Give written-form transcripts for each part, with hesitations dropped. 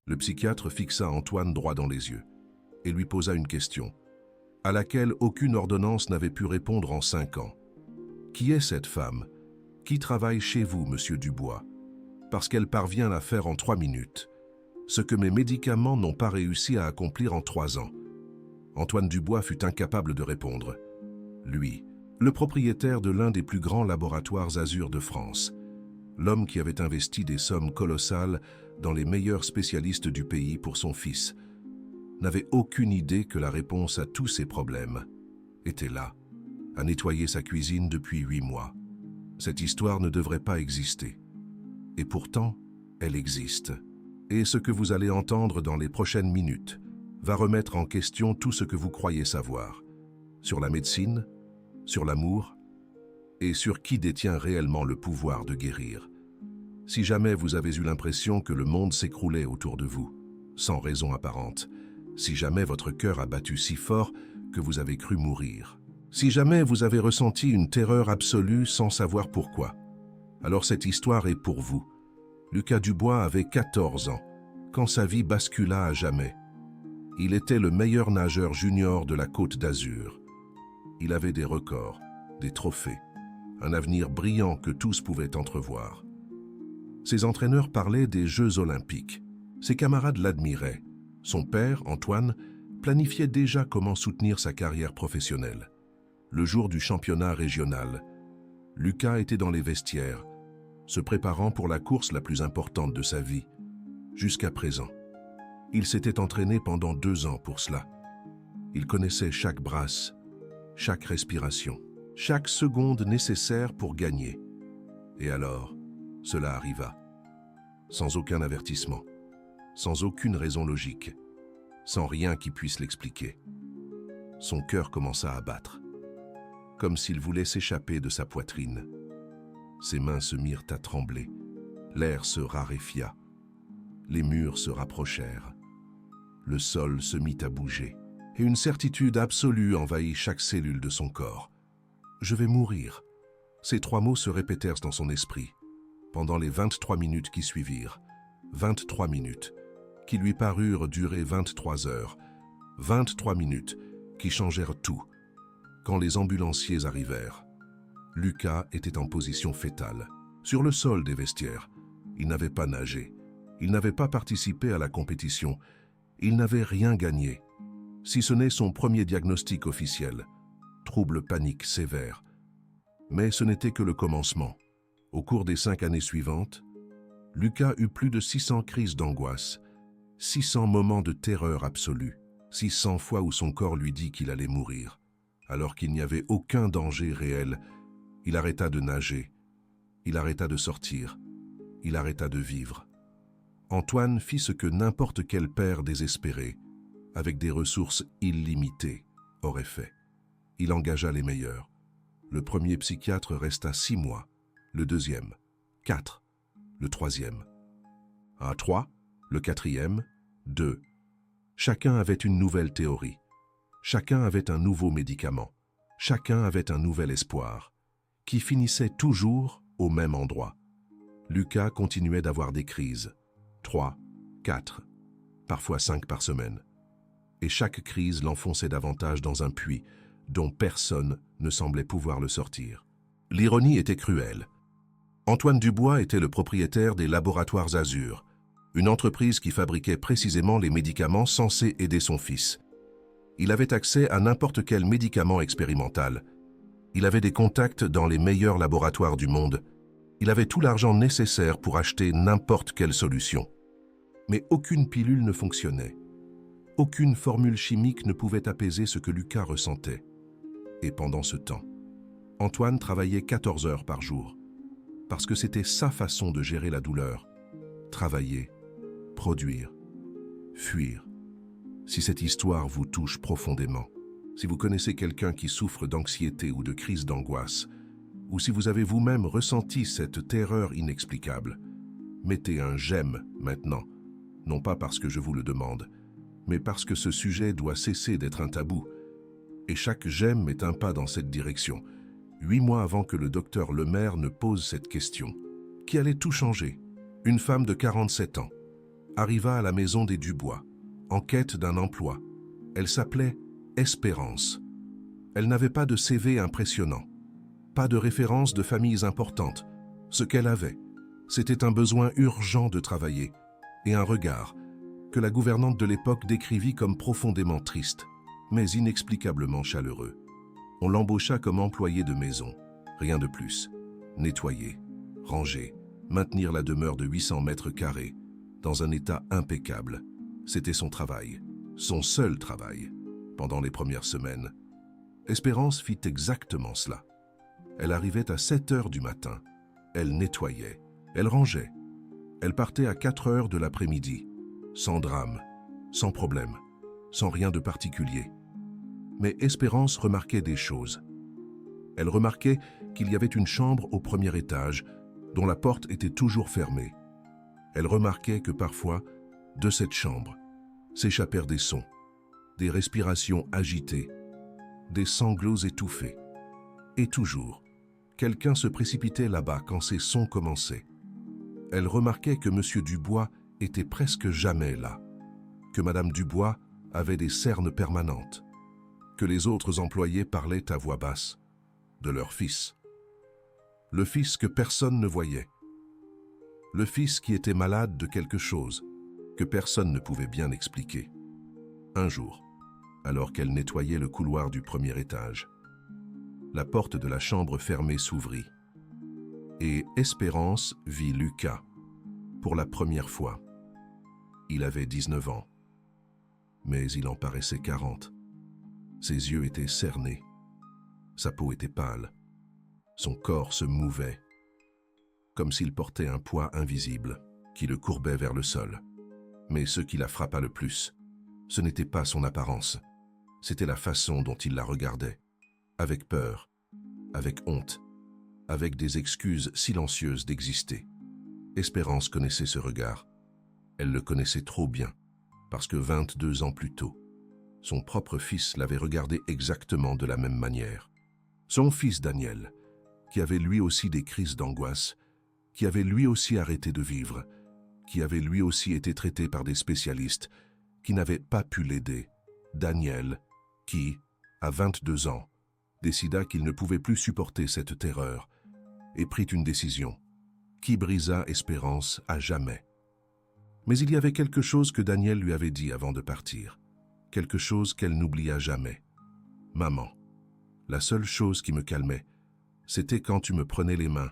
Le psychiatre fixa Antoine droit dans les yeux et lui posa une question, à laquelle aucune ordonnance n'avait pu répondre en 5 ans. Qui est cette femme? Qui travaille chez vous, monsieur Dubois? Parce qu'elle parvient à faire en 3 minutes ce que mes médicaments n'ont pas réussi à accomplir en 3 ans. Antoine Dubois fut incapable de répondre. Lui, le propriétaire de l'un des plus grands laboratoires Azur de France, l'homme qui avait investi des sommes colossales dans les meilleurs spécialistes du pays pour son fils, n'avait aucune idée que la réponse à tous ses problèmes était là, à nettoyer sa cuisine depuis 8 mois. Cette histoire ne devrait pas exister. Et pourtant, elle existe. Et ce que vous allez entendre dans les prochaines minutes va remettre en question tout ce que vous croyez savoir sur la médecine, sur l'amour et sur qui détient réellement le pouvoir de guérir. Si jamais vous avez eu l'impression que le monde s'écroulait autour de vous, sans raison apparente, si jamais votre cœur a battu si fort que vous avez cru mourir, si jamais vous avez ressenti une terreur absolue sans savoir pourquoi, alors cette histoire est pour vous. Lucas Dubois avait 14 ans, quand sa vie bascula à jamais. Il était le meilleur nageur junior de la Côte d'Azur. Il avait des records, des trophées, un avenir brillant que tous pouvaient entrevoir. Ses entraîneurs parlaient des Jeux olympiques. Ses camarades l'admiraient. Son père, Antoine, planifiait déjà comment soutenir sa carrière professionnelle. Le jour du championnat régional, Lucas était dans les vestiaires, se préparant pour la course la plus importante de sa vie, jusqu'à présent. Il s'était entraîné pendant 2 ans pour cela. Il connaissait chaque brasse, chaque respiration, chaque seconde nécessaire pour gagner. Et alors, cela arriva, sans aucun avertissement, sans aucune raison logique, sans rien qui puisse l'expliquer. Son cœur commença à battre, comme s'il voulait s'échapper de sa poitrine. Ses mains se mirent à trembler, l'air se raréfia, les murs se rapprochèrent, le sol se mit à bouger, et une certitude absolue envahit chaque cellule de son corps. « Je vais mourir ». Ces 3 mots se répétèrent dans son esprit, pendant les 23 minutes qui suivirent. 23 minutes, qui lui parurent durer 23 heures. 23 minutes, qui changèrent tout. Quand les ambulanciers arrivèrent, Lucas était en position fétale, sur le sol des vestiaires. Il n'avait pas nagé, il n'avait pas participé à la compétition, il n'avait rien gagné, si ce n'est son premier diagnostic officiel, trouble panique sévère. Mais ce n'était que le commencement. Au cours des 5 années suivantes, Lucas eut plus de 600 crises d'angoisse, 600 moments de terreur absolue, 600 fois où son corps lui dit qu'il allait mourir. Alors qu'il n'y avait aucun danger réel, il arrêta de nager, il arrêta de sortir, il arrêta de vivre. Antoine fit ce que n'importe quel père désespéré, avec des ressources illimitées, aurait fait. Il engagea les meilleurs. Le premier psychiatre resta 6 mois, le deuxième, 4, le troisième, 3, le quatrième, 2. Chacun avait une nouvelle théorie. Chacun avait un nouveau médicament. Chacun avait un nouvel espoir, qui finissait toujours au même endroit. Lucas continuait d'avoir des crises, 3, 4, parfois 5 par semaine. Et chaque crise l'enfonçait davantage dans un puits dont personne ne semblait pouvoir le sortir. L'ironie était cruelle. Antoine Dubois était le propriétaire des laboratoires Azur, une entreprise qui fabriquait précisément les médicaments censés aider son fils. Il avait accès à n'importe quel médicament expérimental. Il avait des contacts dans les meilleurs laboratoires du monde. Il avait tout l'argent nécessaire pour acheter n'importe quelle solution. Mais aucune pilule ne fonctionnait. Aucune formule chimique ne pouvait apaiser ce que Lucas ressentait. Et pendant ce temps, Antoine travaillait 14 heures par jour, parce que c'était sa façon de gérer la douleur. Travailler, produire, fuir. Si cette histoire vous touche profondément, si vous connaissez quelqu'un qui souffre d'anxiété ou de crise d'angoisse, ou si vous avez vous-même ressenti cette terreur inexplicable, mettez un j'aime maintenant, non pas parce que je vous le demande, mais parce que ce sujet doit cesser d'être un tabou. Et chaque j'aime est un pas dans cette direction, 8 mois avant que le docteur Lemaire ne pose cette question. Qui allait tout changer? Une femme de 47 ans, arriva à la maison des Dubois, en quête d'un emploi. Elle s'appelait Espérance. Elle n'avait pas de CV impressionnant, pas de référence de familles importantes. Ce qu'elle avait, c'était un besoin urgent de travailler et un regard que la gouvernante de l'époque décrivit comme profondément triste, mais inexplicablement chaleureux. On l'embaucha comme employé de maison, rien de plus. Nettoyer, ranger, maintenir la demeure de 800 mètres carrés, dans un état impeccable. C'était son travail, son seul travail, pendant les premières semaines. Espérance fit exactement cela. Elle arrivait à 7 heures du matin. Elle nettoyait, elle rangeait. Elle partait à 4 heures de l'après-midi, sans drame, sans problème, sans rien de particulier. Mais Espérance remarquait des choses. Elle remarquait qu'il y avait une chambre au premier étage dont la porte était toujours fermée. Elle remarquait que parfois, de cette chambre, s'échappèrent des sons, des respirations agitées, des sanglots étouffés. Et toujours, quelqu'un se précipitait là-bas quand ces sons commençaient. Elle remarquait que M. Dubois était presque jamais là, que Mme Dubois avait des cernes permanentes, que les autres employés parlaient à voix basse de leur fils. Le fils que personne ne voyait. Le fils qui était malade de quelque chose que personne ne pouvait bien expliquer. Un jour, alors qu'elle nettoyait le couloir du premier étage, la porte de la chambre fermée s'ouvrit et Espérance vit Lucas pour la première fois. Il avait 19 ans, mais il en paraissait 40. Ses yeux étaient cernés, sa peau était pâle, son corps se mouvait, comme s'il portait un poids invisible qui le courbait vers le sol. Mais ce qui la frappa le plus, ce n'était pas son apparence, c'était la façon dont il la regardait, avec peur, avec honte, avec des excuses silencieuses d'exister. Espérance connaissait ce regard. Elle le connaissait trop bien, parce que 22 ans plus tôt, son propre fils l'avait regardé exactement de la même manière. Son fils Daniel, qui avait lui aussi des crises d'angoisse, qui avait lui aussi arrêté de vivre, qui avait lui aussi été traité par des spécialistes, qui n'avaient pas pu l'aider. Daniel, qui, à 22 ans, décida qu'il ne pouvait plus supporter cette terreur et prit une décision qui brisa Espérance à jamais. Mais il y avait quelque chose que Daniel lui avait dit avant de partir, quelque chose qu'elle n'oublia jamais. « Maman, la seule chose qui me calmait, c'était quand tu me prenais les mains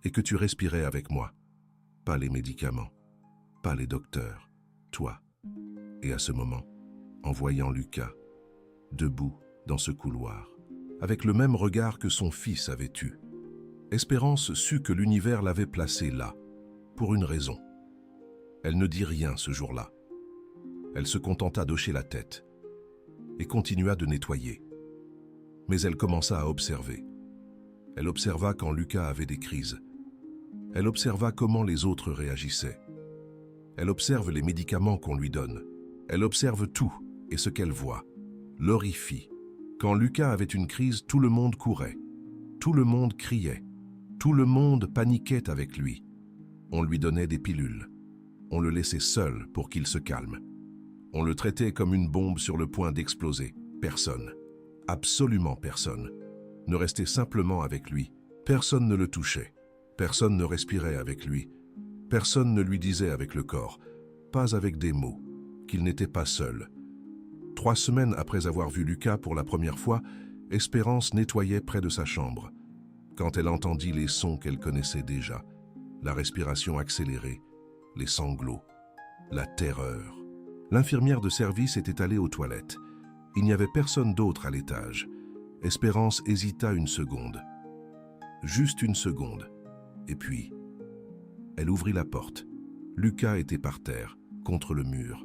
et que tu respirais avec moi. Pas les médicaments, pas les docteurs, toi. » Et à ce moment, en voyant Lucas, debout dans ce couloir, avec le même regard que son fils avait eu, Espérance sut que l'univers l'avait placé là, pour une raison. Elle ne dit rien ce jour-là. Elle se contenta d'hocher la tête et continua de nettoyer. Mais elle commença à observer. Elle observa quand Lucas avait des crises. Elle observa comment les autres réagissaient. Elle observe les médicaments qu'on lui donne. Elle observe tout et ce qu'elle voit l'horrifie. Quand Lucas avait une crise, tout le monde courait. Tout le monde criait. Tout le monde paniquait avec lui. On lui donnait des pilules. On le laissait seul pour qu'il se calme. On le traitait comme une bombe sur le point d'exploser. Personne, absolument personne, ne restait simplement avec lui. Personne ne le touchait. Personne ne respirait avec lui. Personne ne lui disait avec le corps, pas avec des mots, qu'il n'était pas seul. 3 semaines après avoir vu Lucas pour la première fois, Espérance nettoyait près de sa chambre. Quand elle entendit les sons qu'elle connaissait déjà, la respiration accélérée, les sanglots, la terreur. L'infirmière de service était allée aux toilettes. Il n'y avait personne d'autre à l'étage. Espérance hésita une seconde. Juste une seconde. Et puis, elle ouvrit la porte. Lucas était par terre, contre le mur,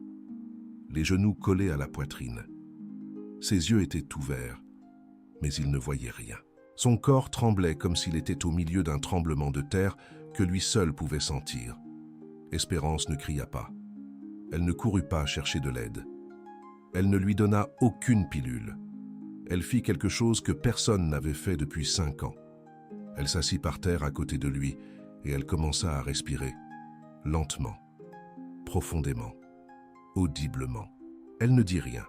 les genoux collés à la poitrine. Ses yeux étaient ouverts, mais il ne voyait rien. Son corps tremblait comme s'il était au milieu d'un tremblement de terre que lui seul pouvait sentir. Espérance ne cria pas. Elle ne courut pas chercher de l'aide. Elle ne lui donna aucune pilule. Elle fit quelque chose que personne n'avait fait depuis 5 ans. Elle s'assit par terre à côté de lui et elle commença à respirer, lentement, profondément, audiblement. Elle ne dit rien.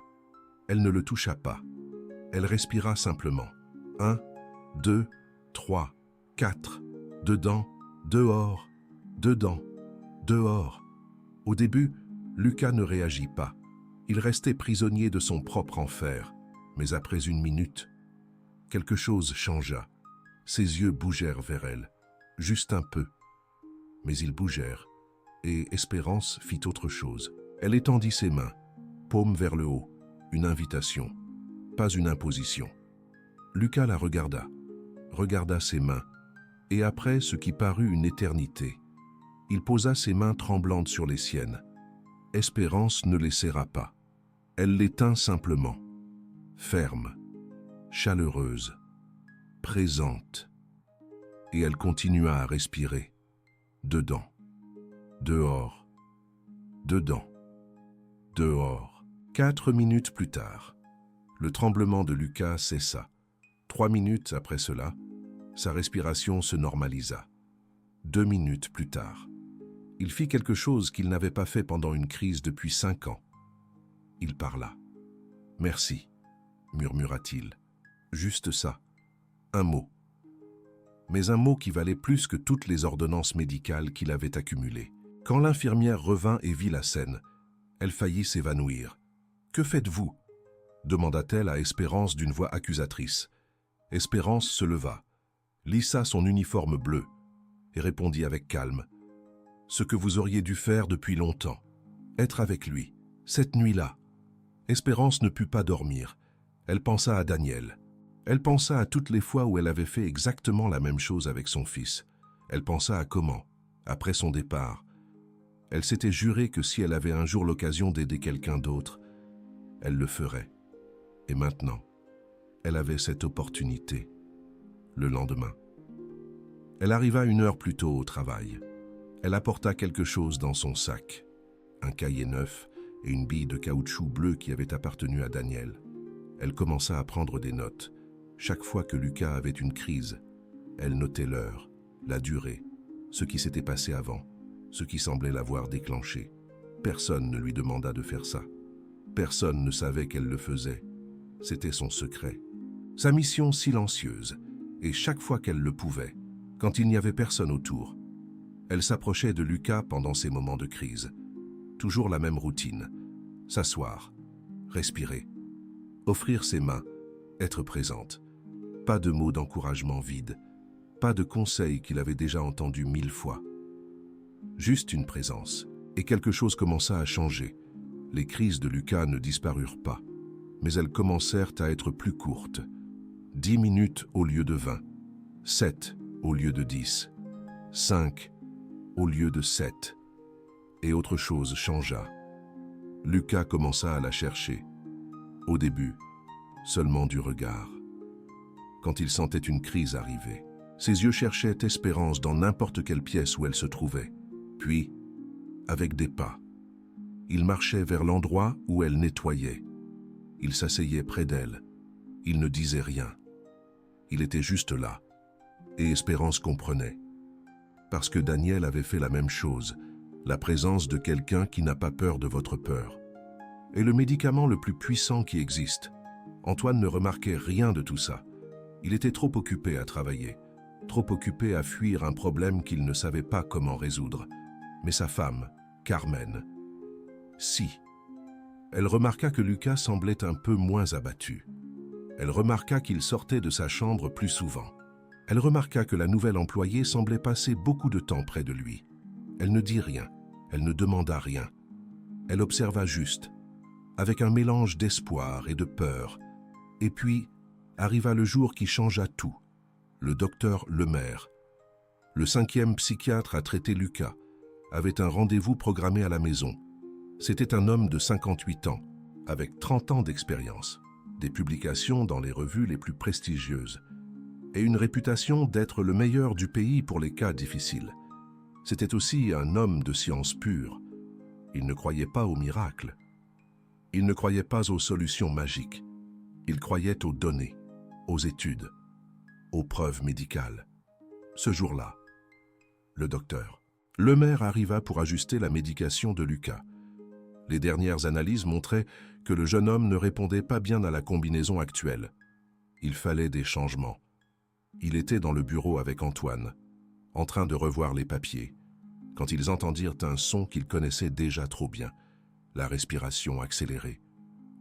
Elle ne le toucha pas. Elle respira simplement. 1, 2, 3, 4. Dedans, dehors, dedans, dehors. Au début, Lucas ne réagit pas. Il restait prisonnier de son propre enfer. Mais après une minute, quelque chose changea. Ses yeux bougèrent vers elle, juste un peu. Mais ils bougèrent, et Espérance fit autre chose. Elle étendit ses mains, paume vers le haut, une invitation, pas une imposition. Lucas la regarda ses mains, et après ce qui parut une éternité, il posa ses mains tremblantes sur les siennes. Espérance ne les serra pas. Elle les tint simplement, ferme, chaleureuse, présente. Et elle continua à respirer, dedans, dehors, dedans, dehors. 4 minutes plus tard, le tremblement de Lucas cessa. 3 minutes après cela, sa respiration se normalisa. 2 minutes plus tard, il fit quelque chose qu'il n'avait pas fait pendant une crise depuis 5 ans. Il parla. « Merci », murmura-t-il. Juste ça, un mot. Mais un mot qui valait plus que toutes les ordonnances médicales qu'il avait accumulées. Quand l'infirmière revint et vit la scène, elle faillit s'évanouir. « Que faites-vous » demanda-t-elle à Espérance d'une voix accusatrice. Espérance se leva, lissa son uniforme bleu et répondit avec calme. « Ce que vous auriez dû faire depuis longtemps, être avec lui, cette nuit-là. » Espérance ne put pas dormir. Elle pensa à Daniel. Elle pensa à toutes les fois où elle avait fait exactement la même chose avec son fils. Elle pensa à comment, après son départ, elle s'était juré que si elle avait un jour l'occasion d'aider quelqu'un d'autre, elle le ferait. Et maintenant, elle avait cette opportunité. Le lendemain, elle arriva 1 heure plus tôt au travail. Elle apporta quelque chose dans son sac, un cahier neuf et une bille de caoutchouc bleu qui avait appartenu à Daniel. Elle commença à prendre des notes. Chaque fois que Lucas avait une crise, elle notait l'heure, la durée, ce qui s'était passé avant, ce qui semblait l'avoir déclenché. Personne ne lui demanda de faire ça. Personne ne savait qu'elle le faisait. C'était son secret. Sa mission silencieuse, et chaque fois qu'elle le pouvait, quand il n'y avait personne autour, elle s'approchait de Lucas pendant ces moments de crise. Toujours la même routine. S'asseoir, respirer, offrir ses mains, être présente. Pas de mots d'encouragement vides, pas de conseils qu'il avait déjà entendus 1000 fois. Juste une présence, et quelque chose commença à changer. Les crises de Lucas ne disparurent pas, mais elles commencèrent à être plus courtes. 10 minutes au lieu de 20, 7 au lieu de 10, 5 au lieu de 7. Et autre chose changea. Lucas commença à la chercher. Au début, seulement du regard. Quand il sentait une crise arriver, ses yeux cherchaient Espérance dans n'importe quelle pièce où elle se trouvait. Puis, avec des pas, il marchait vers l'endroit où elle nettoyait. Il s'asseyait près d'elle. Il ne disait rien. Il était juste là. Et Espérance comprenait. Parce que Daniel avait fait la même chose, la présence de quelqu'un qui n'a pas peur de votre peur. Et le médicament le plus puissant qui existe. Antoine ne remarquait rien de tout ça. Il était trop occupé à travailler, trop occupé à fuir un problème qu'il ne savait pas comment résoudre. Mais sa femme, Carmen, si. Elle remarqua que Lucas semblait un peu moins abattu. Elle remarqua qu'il sortait de sa chambre plus souvent. Elle remarqua que la nouvelle employée semblait passer beaucoup de temps près de lui. Elle ne dit rien, elle ne demanda rien. Elle observa juste, avec un mélange d'espoir et de peur. Et puis, arriva le jour qui changea tout. Le docteur Lemaire, le 5e psychiatre à traiter Lucas, avait un rendez-vous programmé à la maison. C'était un homme de 58 ans, avec 30 ans d'expérience, des publications dans les revues les plus prestigieuses, et une réputation d'être le meilleur du pays pour les cas difficiles. C'était aussi un homme de science pure. Il ne croyait pas aux miracles. Il ne croyait pas aux solutions magiques. Il croyait aux données, aux études, aux preuves médicales. Ce jour-là, le docteur Lemaire arriva pour ajuster la médication de Lucas. Les dernières analyses montraient que le jeune homme ne répondait pas bien à la combinaison actuelle. Il fallait des changements. Il était dans le bureau avec Antoine, en train de revoir les papiers, quand ils entendirent un son qu'ils connaissaient déjà trop bien, la respiration accélérée,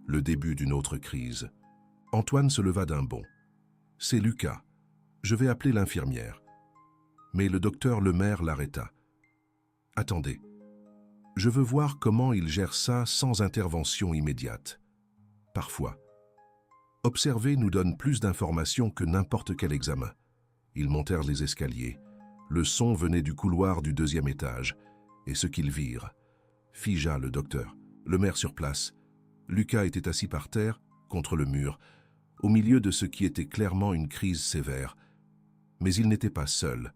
le début d'une autre crise. Antoine se leva d'un bond. « C'est Lucas. Je vais appeler l'infirmière. » Mais le docteur Lemaire l'arrêta. « Attendez. Je veux voir comment il gère ça sans intervention immédiate. Parfois, observer nous donne plus d'informations que n'importe quel examen. » Ils montèrent les escaliers. Le son venait du couloir du 2e étage, et ce qu'ils virent figea le docteur. Lemaire sur place. Lucas était assis par terre, contre le mur, au milieu de ce qui était clairement une crise sévère. Mais il n'était pas seul.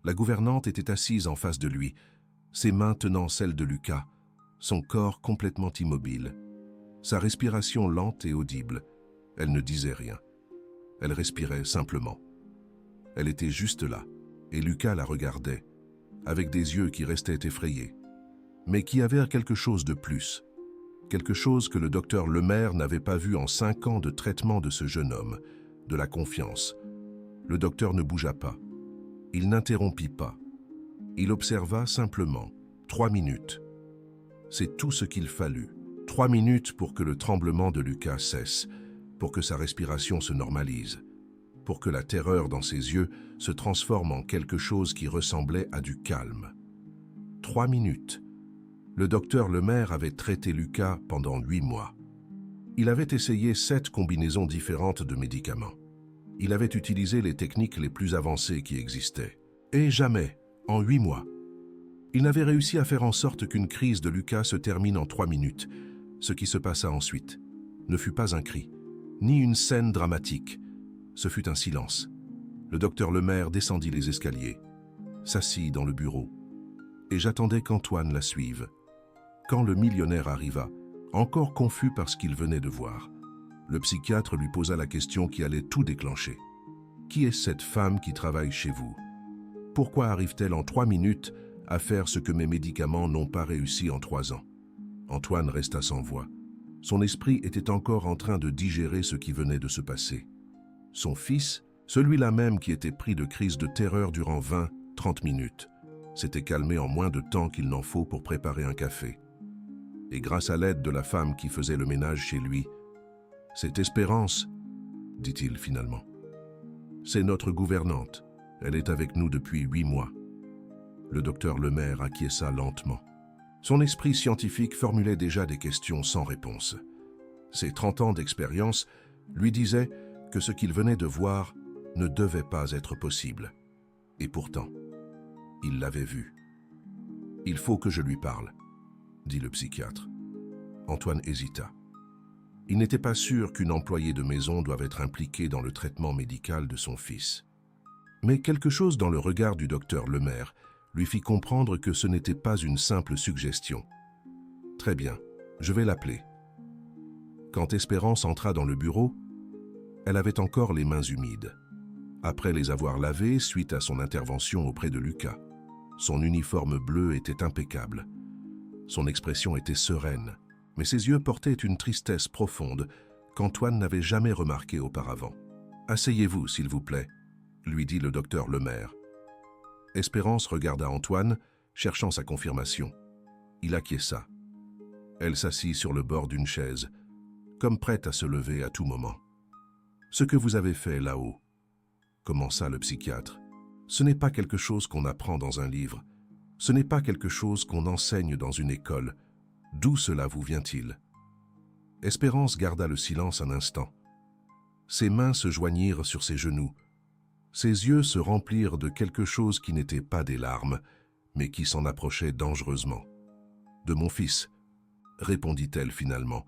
La gouvernante était assise en face de lui, ses mains tenant celles de Lucas, son corps complètement immobile. Sa respiration lente et audible. Elle ne disait rien. Elle respirait simplement. Elle était juste là, et Lucas la regardait, avec des yeux qui restaient effrayés, mais qui avaient quelque chose de plus, quelque chose que le docteur Lemaire n'avait pas vu en 5 ans de traitement de ce jeune homme, de la confiance. Le docteur ne bougea pas. Il n'interrompit pas. Il observa simplement. 3 minutes. C'est tout ce qu'il fallut. 3 minutes pour que le tremblement de Lucas cesse, pour que sa respiration se normalise, pour que la terreur dans ses yeux se transforme en quelque chose qui ressemblait à du calme. 3 minutes. Le docteur Lemaire avait traité Lucas pendant 8 mois. Il avait essayé 7 combinaisons différentes de médicaments. Il avait utilisé les techniques les plus avancées qui existaient. Et jamais, en 8 mois, il n'avait réussi à faire en sorte qu'une crise de Lucas se termine en 3 minutes. Ce qui se passa ensuite ne fut pas un cri, ni une scène dramatique. Ce fut un silence. Le docteur Lemaire descendit les escaliers, s'assit dans le bureau, et j'attendais qu'Antoine la suive. Quand le millionnaire arriva, encore confus par ce qu'il venait de voir, le psychiatre lui posa la question qui allait tout déclencher. « Qui est cette femme qui travaille chez vous? Pourquoi arrive-t-elle en 3 minutes à faire ce que mes médicaments n'ont pas réussi en 3 ans ?» Antoine resta sans voix. Son esprit était encore en train de digérer ce qui venait de se passer. Son fils, celui-là même qui était pris de crise de terreur durant 20-30 minutes, s'était calmé en moins de temps qu'il n'en faut pour préparer un café. Et grâce à l'aide de la femme qui faisait le ménage chez lui, « C'est Espérance, dit-il finalement. C'est notre gouvernante. Elle est avec nous depuis 8 mois. » Le docteur Lemaire acquiesça lentement. Son esprit scientifique formulait déjà des questions sans réponse. Ses 30 ans d'expérience lui disaient que ce qu'il venait de voir ne devait pas être possible. Et pourtant, il l'avait vu. « Il faut que je lui parle, » dit le psychiatre. Antoine hésita. Il n'était pas sûr qu'une employée de maison doive être impliquée dans le traitement médical de son fils. Mais quelque chose dans le regard du docteur Lemaire lui fit comprendre que ce n'était pas une simple suggestion. « Très bien, je vais l'appeler. » Quand Espérance entra dans le bureau, elle avait encore les mains humides. Après les avoir lavées suite à son intervention auprès de Lucas, son uniforme bleu était impeccable. Son expression était sereine, mais ses yeux portaient une tristesse profonde qu'Antoine n'avait jamais remarquée auparavant. « Asseyez-vous, s'il vous plaît, » lui dit le docteur Lemaire. Espérance regarda Antoine, cherchant sa confirmation. Il acquiesça. Elle s'assit sur le bord d'une chaise, comme prête à se lever à tout moment. « Ce que vous avez fait là-haut, » commença le psychiatre, « ce n'est pas quelque chose qu'on apprend dans un livre. Ce n'est pas quelque chose qu'on enseigne dans une école. D'où cela vous vient-il » Espérance garda le silence un instant. Ses mains se joignirent sur ses genoux. Ses yeux se remplirent de quelque chose qui n'était pas des larmes, mais qui s'en approchait dangereusement. « De mon fils, » répondit-elle finalement.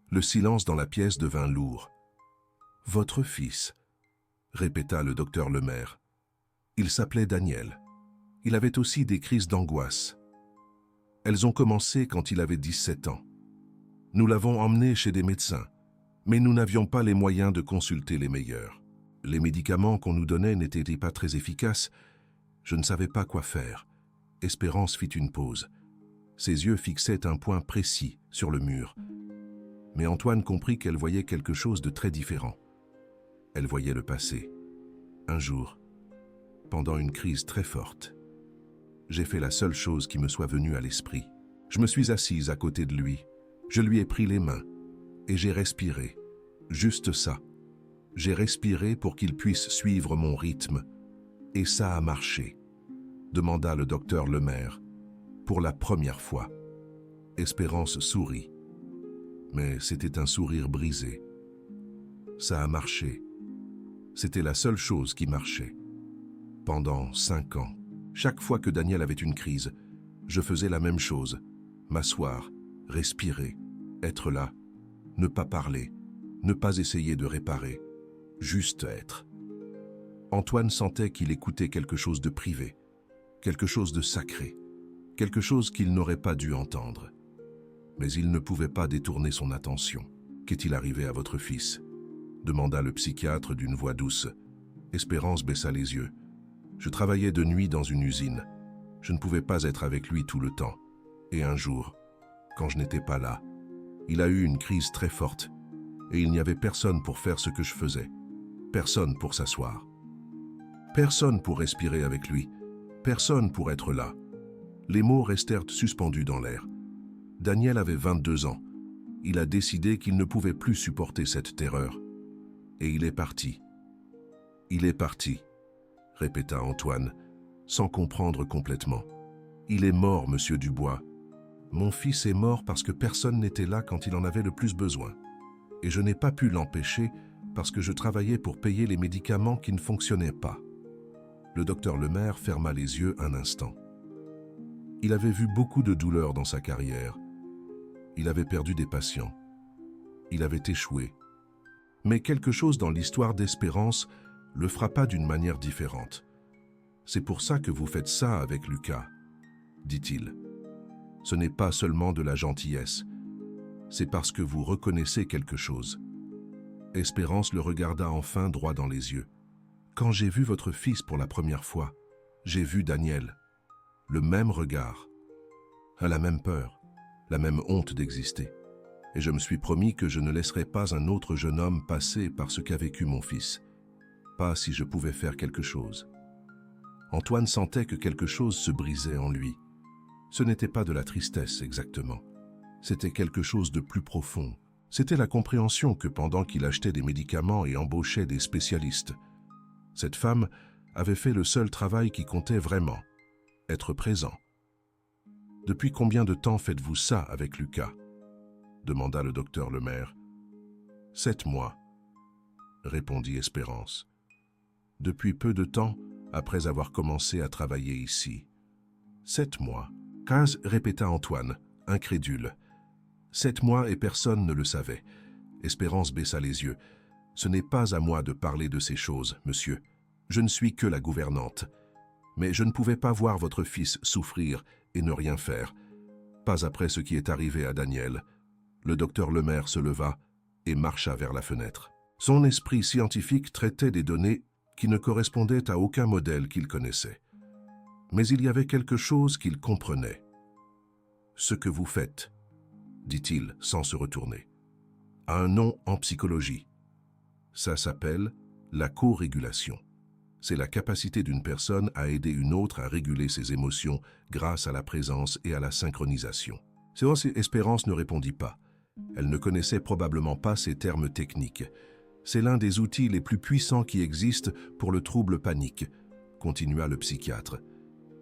Le silence dans la pièce devint lourd. « Votre fils » répéta le docteur Lemaire. Il s'appelait Daniel. Il avait aussi des crises d'angoisse. Elles ont commencé quand il avait 17 ans. Nous l'avons emmené chez des médecins, mais nous n'avions pas les moyens de consulter les meilleurs. Les médicaments qu'on nous donnait n'étaient pas très efficaces. Je ne savais pas quoi faire. Espérance fit une pause. Ses yeux fixaient un point précis sur le mur. Mais Antoine comprit qu'elle voyait quelque chose de très différent. Elle voyait le passé. Un jour, pendant une crise très forte, j'ai fait la seule chose qui me soit venue à l'esprit. Je me suis assise à côté de lui. Je lui ai pris les mains et j'ai respiré. Juste ça. J'ai respiré pour qu'il puisse suivre mon rythme. Et ça a marché, demanda le docteur Lemaire, pour la première fois. Espérance sourit. Mais c'était un sourire brisé. Ça a marché. C'était la seule chose qui marchait. Pendant 5 ans, chaque fois que Daniel avait une crise, je faisais la même chose. M'asseoir, respirer, être là, ne pas parler, ne pas essayer de réparer, juste être. Antoine sentait qu'il écoutait quelque chose de privé, quelque chose de sacré, quelque chose qu'il n'aurait pas dû entendre. Mais il ne pouvait pas détourner son attention. « Qu'est-il arrivé à votre fils ?» demanda le psychiatre d'une voix douce. Espérance baissa les yeux. « Je travaillais de nuit dans une usine. Je ne pouvais pas être avec lui tout le temps. Et un jour, quand je n'étais pas là, il a eu une crise très forte. Et il n'y avait personne pour faire ce que je faisais. Personne pour s'asseoir. Personne pour respirer avec lui. Personne pour être là. » Les mots restèrent suspendus dans l'air. Daniel avait 22 ans. Il a décidé qu'il ne pouvait plus supporter cette terreur. Et il est parti. « Il est parti », répéta Antoine, sans comprendre complètement. « Il est mort, monsieur Dubois. Mon fils est mort parce que personne n'était là quand il en avait le plus besoin. Et je n'ai pas pu l'empêcher parce que je travaillais pour payer les médicaments qui ne fonctionnaient pas. » Le docteur Lemaire ferma les yeux un instant. Il avait vu beaucoup de douleurs dans sa carrière. Il avait perdu des patients. Il avait échoué. Mais quelque chose dans l'histoire d'Espérance le frappa d'une manière différente. « C'est pour ça que vous faites ça avec Lucas, » dit-il. « Ce n'est pas seulement de la gentillesse. C'est parce que vous reconnaissez quelque chose. » Espérance le regarda enfin droit dans les yeux. « Quand j'ai vu votre fils pour la première fois, j'ai vu Daniel. Le même regard, la même peur, la même honte d'exister. Et je me suis promis que je ne laisserais pas un autre jeune homme passer par ce qu'a vécu mon fils. Pas si je pouvais faire quelque chose. » Antoine sentait que quelque chose se brisait en lui. Ce n'était pas de la tristesse exactement. C'était quelque chose de plus profond. C'était la compréhension que pendant qu'il achetait des médicaments et embauchait des spécialistes, cette femme avait fait le seul travail qui comptait vraiment. Être présent. « Depuis combien de temps faites-vous ça avec Lucas ?» demanda le docteur Lemaire. « 7 mois, répondit Espérance. « Depuis peu de temps, après avoir commencé à travailler ici. »« 7 mois, 15, répéta Antoine, incrédule. « 7 mois et personne ne le savait. » Espérance baissa les yeux. « Ce n'est pas à moi de parler de ces choses, monsieur. Je ne suis que la gouvernante. Mais je ne pouvais pas voir votre fils souffrir et ne rien faire. Pas après ce qui est arrivé à Daniel. » Le docteur Lemaire se leva et marcha vers la fenêtre. Son esprit scientifique traitait des données qui ne correspondaient à aucun modèle qu'il connaissait. Mais il y avait quelque chose qu'il comprenait. « Ce que vous faites, » dit-il sans se retourner, « a un nom en psychologie. Ça s'appelle la co-régulation. C'est la capacité d'une personne à aider une autre à réguler ses émotions grâce à la présence et à la synchronisation. » Espérance ne répondit pas. Elle ne connaissait probablement pas ces termes techniques. C'est l'un des outils les plus puissants qui existent pour le trouble panique, continua le psychiatre.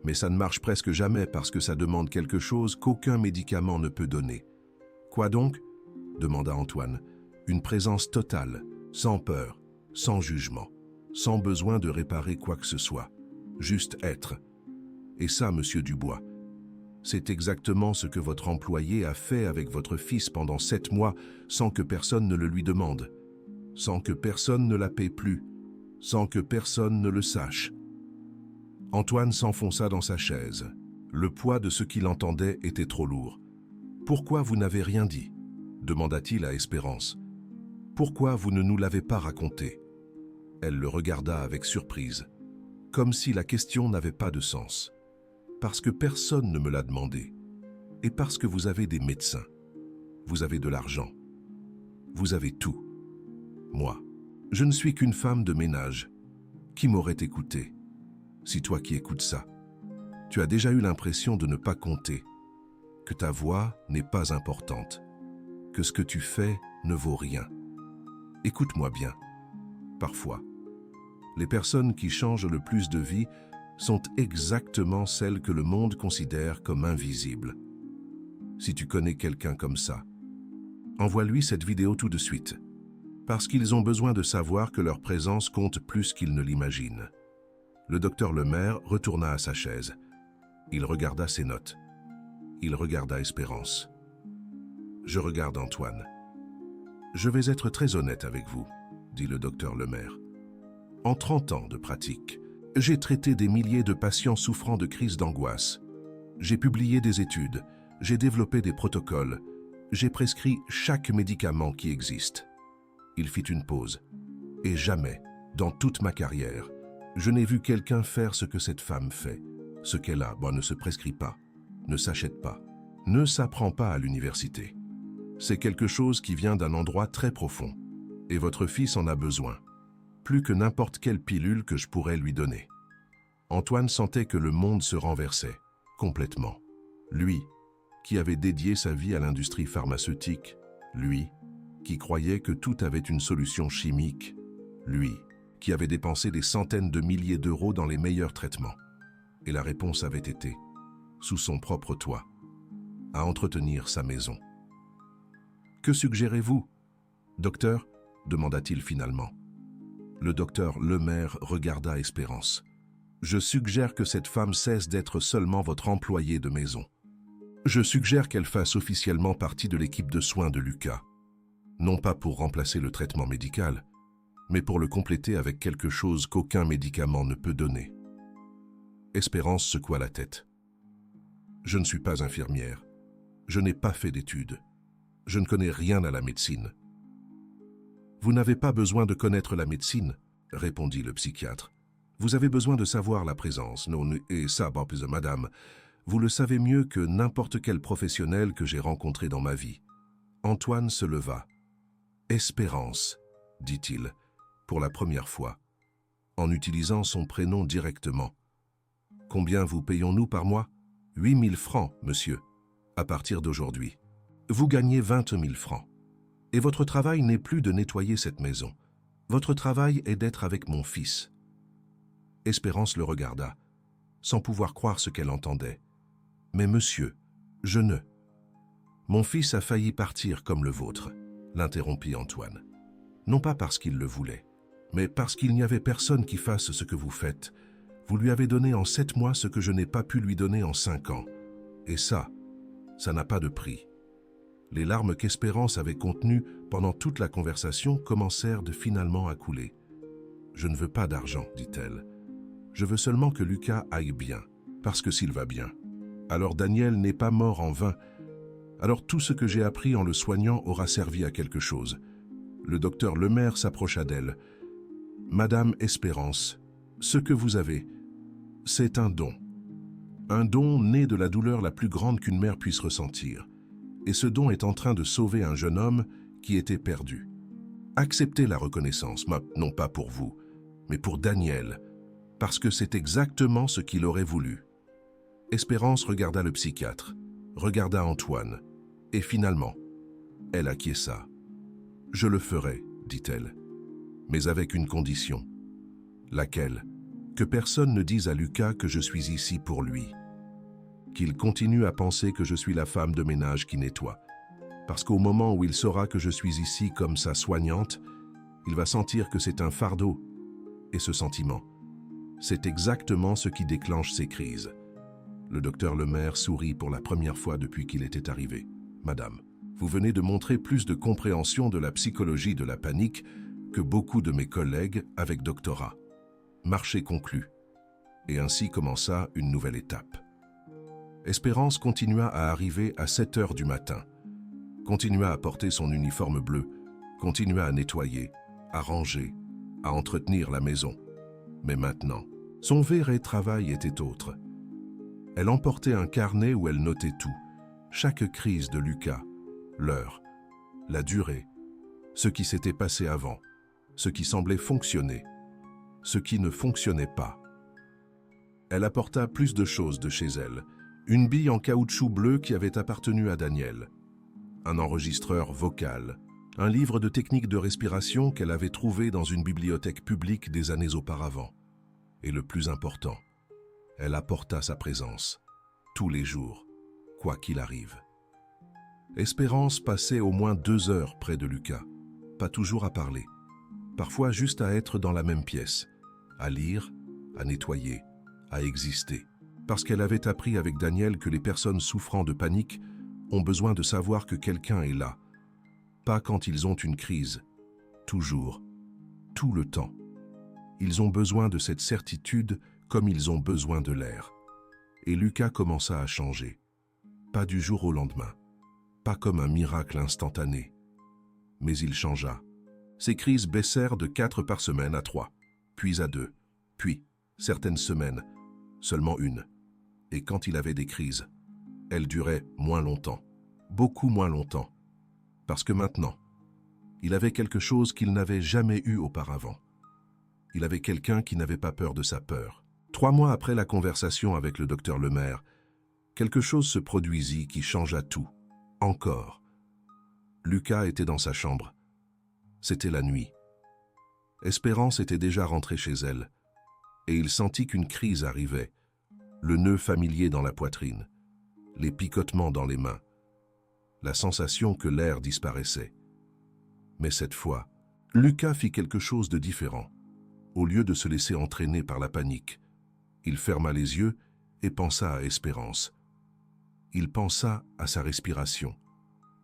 Mais ça ne marche presque jamais parce que ça demande quelque chose qu'aucun médicament ne peut donner. Quoi donc ? Demanda Antoine. Une présence totale, sans peur, sans jugement, sans besoin de réparer quoi que ce soit. Juste être. Et ça, monsieur Dubois, c'est exactement ce que votre employé a fait avec votre fils pendant 7 mois sans que personne ne le lui demande, sans que personne ne la paie plus, sans que personne ne le sache. Antoine s'enfonça dans sa chaise. Le poids de ce qu'il entendait était trop lourd. « Pourquoi vous n'avez rien dit ?» demanda-t-il à Espérance. « Pourquoi vous ne nous l'avez pas raconté ?» Elle le regarda avec surprise, comme si la question n'avait pas de sens. parce que personne ne me l'a demandé, et parce que vous avez des médecins, vous avez de l'argent, vous avez tout. Moi, je ne suis qu'une femme de ménage. Qui m'aurait écouté? Si toi qui écoutes ça, tu as déjà eu l'impression de ne pas compter, que ta voix n'est pas importante, que ce que tu fais ne vaut rien. Écoute-moi bien. Parfois, les personnes qui changent le plus de vie sont exactement celles que le monde considère comme invisibles. Si tu connais quelqu'un comme ça, envoie-lui cette vidéo tout de suite, parce qu'ils ont besoin de savoir que leur présence compte plus qu'ils ne l'imaginent. Le docteur Lemaire retourna à sa chaise. Il regarda ses notes. Il regarda Espérance. Je regarde Antoine. Je vais être très honnête avec vous, dit le docteur Lemaire. En 30 ans de pratique, j'ai traité des milliers de patients souffrant de crises d'angoisse. J'ai publié des études, j'ai développé des protocoles, j'ai prescrit chaque médicament qui existe. Il fit une pause. Et jamais, dans toute ma carrière, je n'ai vu quelqu'un faire ce que cette femme fait. Ce qu'elle a, ne se prescrit pas, ne s'achète pas, ne s'apprend pas à l'université. C'est quelque chose qui vient d'un endroit très profond. Et votre fils en a besoin, plus que n'importe quelle pilule que je pourrais lui donner. Antoine sentait que le monde se renversait, complètement. Lui, qui avait dédié sa vie à l'industrie pharmaceutique, lui, qui croyait que tout avait une solution chimique, lui, qui avait dépensé des centaines de milliers d'euros dans les meilleurs traitements. Et la réponse avait été, sous son propre toit, à entretenir sa maison. « Que suggérez-vous, docteur ?» demanda-t-il finalement. Le docteur Lemaire regarda Espérance. « Je suggère que cette femme cesse d'être seulement votre employée de maison. Je suggère qu'elle fasse officiellement partie de l'équipe de soins de Lucas. Non pas pour remplacer le traitement médical, mais pour le compléter avec quelque chose qu'aucun médicament ne peut donner. » Espérance secoua la tête. « Je ne suis pas infirmière. Je n'ai pas fait d'études. Je ne connais rien à la médecine. » « Vous n'avez pas besoin de connaître la médecine, » répondit le psychiatre. « Vous avez besoin de savoir la présence, non, et ça, madame, vous le savez mieux que n'importe quel professionnel que j'ai rencontré dans ma vie. » Antoine se leva. « Espérance, » dit-il, pour la première fois, en utilisant son prénom directement. « Combien vous payons-nous par mois ? 8 000 francs, monsieur, à partir d'aujourd'hui. Vous gagnez 20 000 francs. Et votre travail n'est plus de nettoyer cette maison. Votre travail est d'être avec mon fils. » Espérance le regarda, sans pouvoir croire ce qu'elle entendait. « Mais monsieur, je ne... » « Mon fils a failli partir comme le vôtre, » l'interrompit Antoine. « Non pas parce qu'il le voulait, mais parce qu'il n'y avait personne qui fasse ce que vous faites. Vous lui avez donné en 7 mois ce que je n'ai pas pu lui donner en 5 ans. Et ça n'a pas de prix. » Les larmes qu'Espérance avait contenues pendant toute la conversation commencèrent finalement à couler. « Je ne veux pas d'argent, dit-elle. Je veux seulement que Lucas aille bien, parce que s'il va bien, alors Daniel n'est pas mort en vain. Alors tout ce que j'ai appris en le soignant aura servi à quelque chose. » Le docteur Lemaire s'approcha d'elle. « Madame Espérance, ce que vous avez, c'est un don. Un don né de la douleur la plus grande qu'une mère puisse ressentir. Et ce don est en train de sauver un jeune homme qui était perdu. Acceptez la reconnaissance, non pas pour vous, mais pour Daniel, parce que c'est exactement ce qu'il aurait voulu. » Espérance regarda le psychiatre, regarda Antoine, et finalement, elle acquiesça. « Je le ferai, » dit-elle, « mais avec une condition. » « Laquelle ? Que personne ne dise à Lucas que je suis ici pour lui. Qu'il continue à penser que je suis la femme de ménage qui nettoie. Parce qu'au moment où il saura que je suis ici comme sa soignante, il va sentir que c'est un fardeau. Et ce sentiment, c'est exactement ce qui déclenche ces crises. » Le docteur Lemaire sourit pour la première fois depuis qu'il était arrivé. « Madame, vous venez de montrer plus de compréhension de la psychologie de la panique que beaucoup de mes collègues avec doctorat. » Marché conclu. Et ainsi commença une nouvelle étape. Espérance continua à arriver à 7 heures du matin, continua à porter son uniforme bleu, continua à nettoyer, à ranger, à entretenir la maison. Mais maintenant, son vrai travail était autre. Elle emportait un carnet où elle notait tout, chaque crise de Lucas, l'heure, la durée, ce qui s'était passé avant, ce qui semblait fonctionner, ce qui ne fonctionnait pas. Elle apporta plus de choses de chez elle, une bille en caoutchouc bleu qui avait appartenu à Daniel, un enregistreur vocal, un livre de techniques de respiration qu'elle avait trouvé dans une bibliothèque publique des années auparavant. Et le plus important, elle apporta sa présence, tous les jours, quoi qu'il arrive. Espérance passait au moins 2 heures près de Lucas, pas toujours à parler, parfois juste à être dans la même pièce, à lire, à nettoyer, à exister, parce qu'elle avait appris avec Daniel que les personnes souffrant de panique ont besoin de savoir que quelqu'un est là, pas quand ils ont une crise, toujours, tout le temps. Ils ont besoin de cette certitude comme ils ont besoin de l'air. Et Lucas commença à changer, pas du jour au lendemain, pas comme un miracle instantané, mais il changea. Ses crises baissèrent de 4 par semaine à 3, puis à 2, puis, certaines semaines, seulement 1. Et quand il avait des crises, elles duraient moins longtemps, beaucoup moins longtemps, parce que maintenant, il avait quelque chose qu'il n'avait jamais eu auparavant. Il avait quelqu'un qui n'avait pas peur de sa peur. 3 mois après la conversation avec le docteur Lemaire, quelque chose se produisit qui changea tout. Encore. Lucas était dans sa chambre. C'était la nuit. Espérance était déjà rentrée chez elle, et il sentit qu'une crise arrivait, le nœud familier dans la poitrine, les picotements dans les mains, la sensation que l'air disparaissait. Mais cette fois, Lucas fit quelque chose de différent. Au lieu de se laisser entraîner par la panique, il ferma les yeux et pensa à Espérance. Il pensa à sa respiration,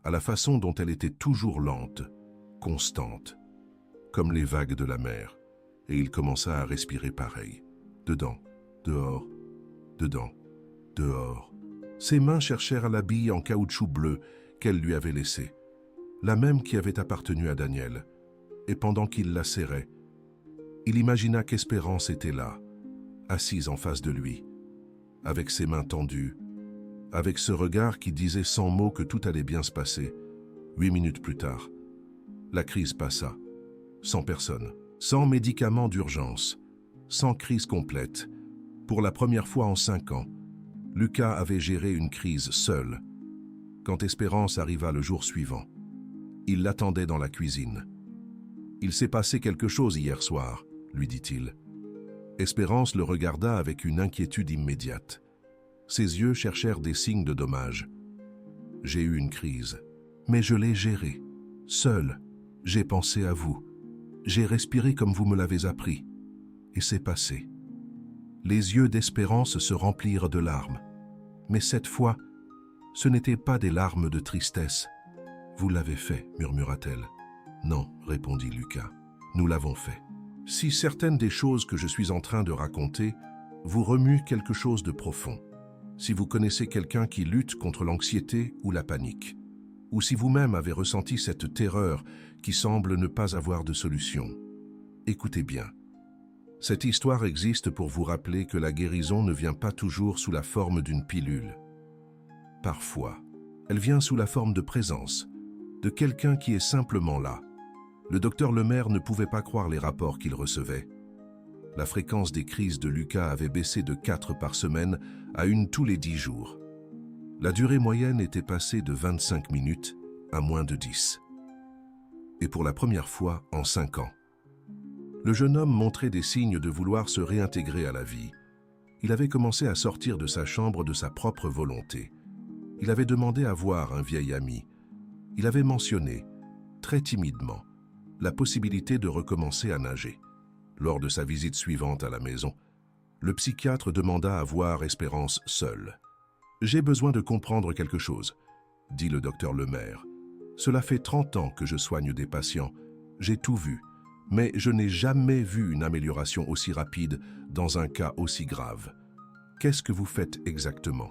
à la façon dont elle était toujours lente, constante, comme les vagues de la mer, et il commença à respirer pareil. Dedans, dehors, dedans, dehors. Ses mains cherchèrent la bille en caoutchouc bleu qu'elle lui avait laissée, la même qui avait appartenu à Daniel, et pendant qu'il la serrait, il imagina qu'Espérance était là, assise en face de lui, avec ses mains tendues, avec ce regard qui disait sans mots que tout allait bien se passer. 8 minutes plus tard, la crise passa, sans personne, sans médicaments d'urgence, sans crise complète. Pour la première fois en 5 ans, Lucas avait géré une crise seul. Quand Espérance arriva le jour suivant, il l'attendait dans la cuisine. « Il s'est passé quelque chose hier soir », lui dit-il. Espérance le regarda avec une inquiétude immédiate. Ses yeux cherchèrent des signes de dommage. « J'ai eu une crise, mais je l'ai gérée. Seul, j'ai pensé à vous. J'ai respiré comme vous me l'avez appris. Et c'est passé. » Les yeux d'Espérance se remplirent de larmes. Mais cette fois, ce n'étaient pas des larmes de tristesse. « Vous l'avez fait, murmura-t-elle. »« Non, répondit Lucas. Nous l'avons fait. Si certaines des choses que je suis en train de raconter vous remuent quelque chose de profond, si vous connaissez quelqu'un qui lutte contre l'anxiété ou la panique, ou si vous-même avez ressenti cette terreur qui semble ne pas avoir de solution, écoutez bien. Cette histoire existe pour vous rappeler que la guérison ne vient pas toujours sous la forme d'une pilule. Parfois, elle vient sous la forme de présence, de quelqu'un qui est simplement là. Le docteur Lemaire ne pouvait pas croire les rapports qu'il recevait. La fréquence des crises de Lucas avait baissé de 4 par semaine à 1 tous les 10 jours. La durée moyenne était passée de 25 minutes à moins de 10. Et pour la première fois en 5 ans, le jeune homme montrait des signes de vouloir se réintégrer à la vie. Il avait commencé à sortir de sa chambre de sa propre volonté. Il avait demandé à voir un vieil ami. Il avait mentionné, très timidement, la possibilité de recommencer à nager. Lors de sa visite suivante à la maison, le psychiatre demanda à voir Espérance seule. « J'ai besoin de comprendre quelque chose », dit le docteur Lemaire. « Cela fait 30 ans que je soigne des patients. J'ai tout vu, mais je n'ai jamais vu une amélioration aussi rapide dans un cas aussi grave. Qu'est-ce que vous faites exactement ?»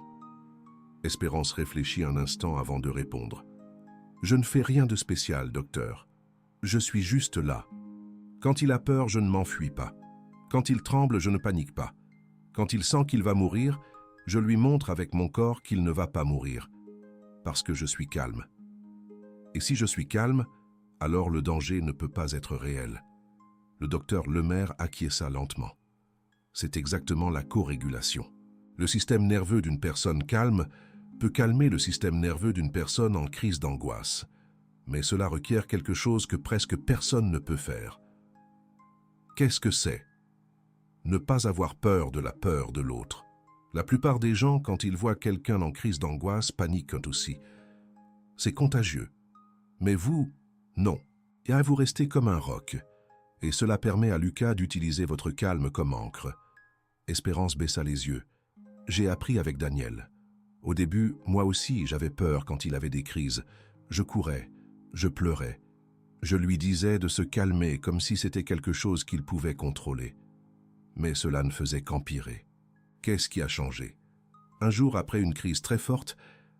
Espérance réfléchit un instant avant de répondre. « Je ne fais rien de spécial, docteur. Je suis juste là. Quand il a peur, je ne m'enfuis pas. Quand il tremble, je ne panique pas. Quand il sent qu'il va mourir, Je lui montre avec mon corps qu'il ne va pas mourir, parce que je suis calme. Et si je suis calme, alors le danger ne peut pas être réel. Le docteur Lemaire acquiesça lentement. C'est exactement la corégulation. Le système nerveux d'une personne calme peut calmer le système nerveux d'une personne en crise d'angoisse. Mais cela requiert quelque chose que presque personne ne peut faire. Qu'est-ce que c'est? Ne pas avoir peur de la peur de l'autre. La plupart des gens, quand ils voient quelqu'un en crise d'angoisse, paniquent aussi. C'est contagieux. Mais vous, non. Et vous restez comme un roc. Et cela permet à Lucas d'utiliser votre calme comme encre. Espérance baissa les yeux. J'ai appris avec Daniel. Au début, moi aussi, j'avais peur quand il avait des crises. Je courais, je pleurais. Je lui disais de se calmer comme si c'était quelque chose qu'il pouvait contrôler. Mais cela ne faisait qu'empirer. Qu'est-ce qui a changé? Un jour, après une crise très forte,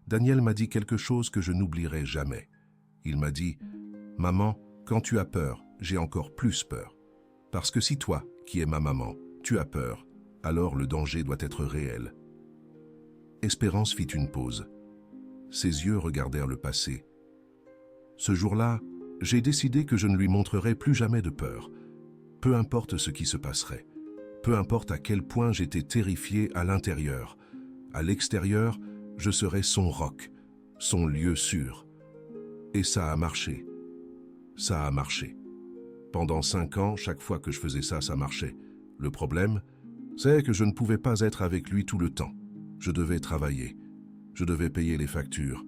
Daniel m'a dit quelque chose que je n'oublierai jamais. Il m'a dit « Maman, quand tu as peur, j'ai encore plus peur. Parce que si toi, qui es ma maman, tu as peur, alors le danger doit être réel. » Espérance fit une pause. Ses yeux regardèrent le passé. Ce jour-là, j'ai décidé que je ne lui montrerais plus jamais de peur. Peu importe ce qui se passerait. Peu importe à quel point j'étais terrifié à l'intérieur. À l'extérieur, je serais son roc, son lieu sûr. Et ça a marché. Ça a marché. Pendant 5 ans, chaque fois que je faisais ça, ça marchait. Le problème, c'est que je ne pouvais pas être avec lui tout le temps. Je devais travailler. Je devais payer les factures.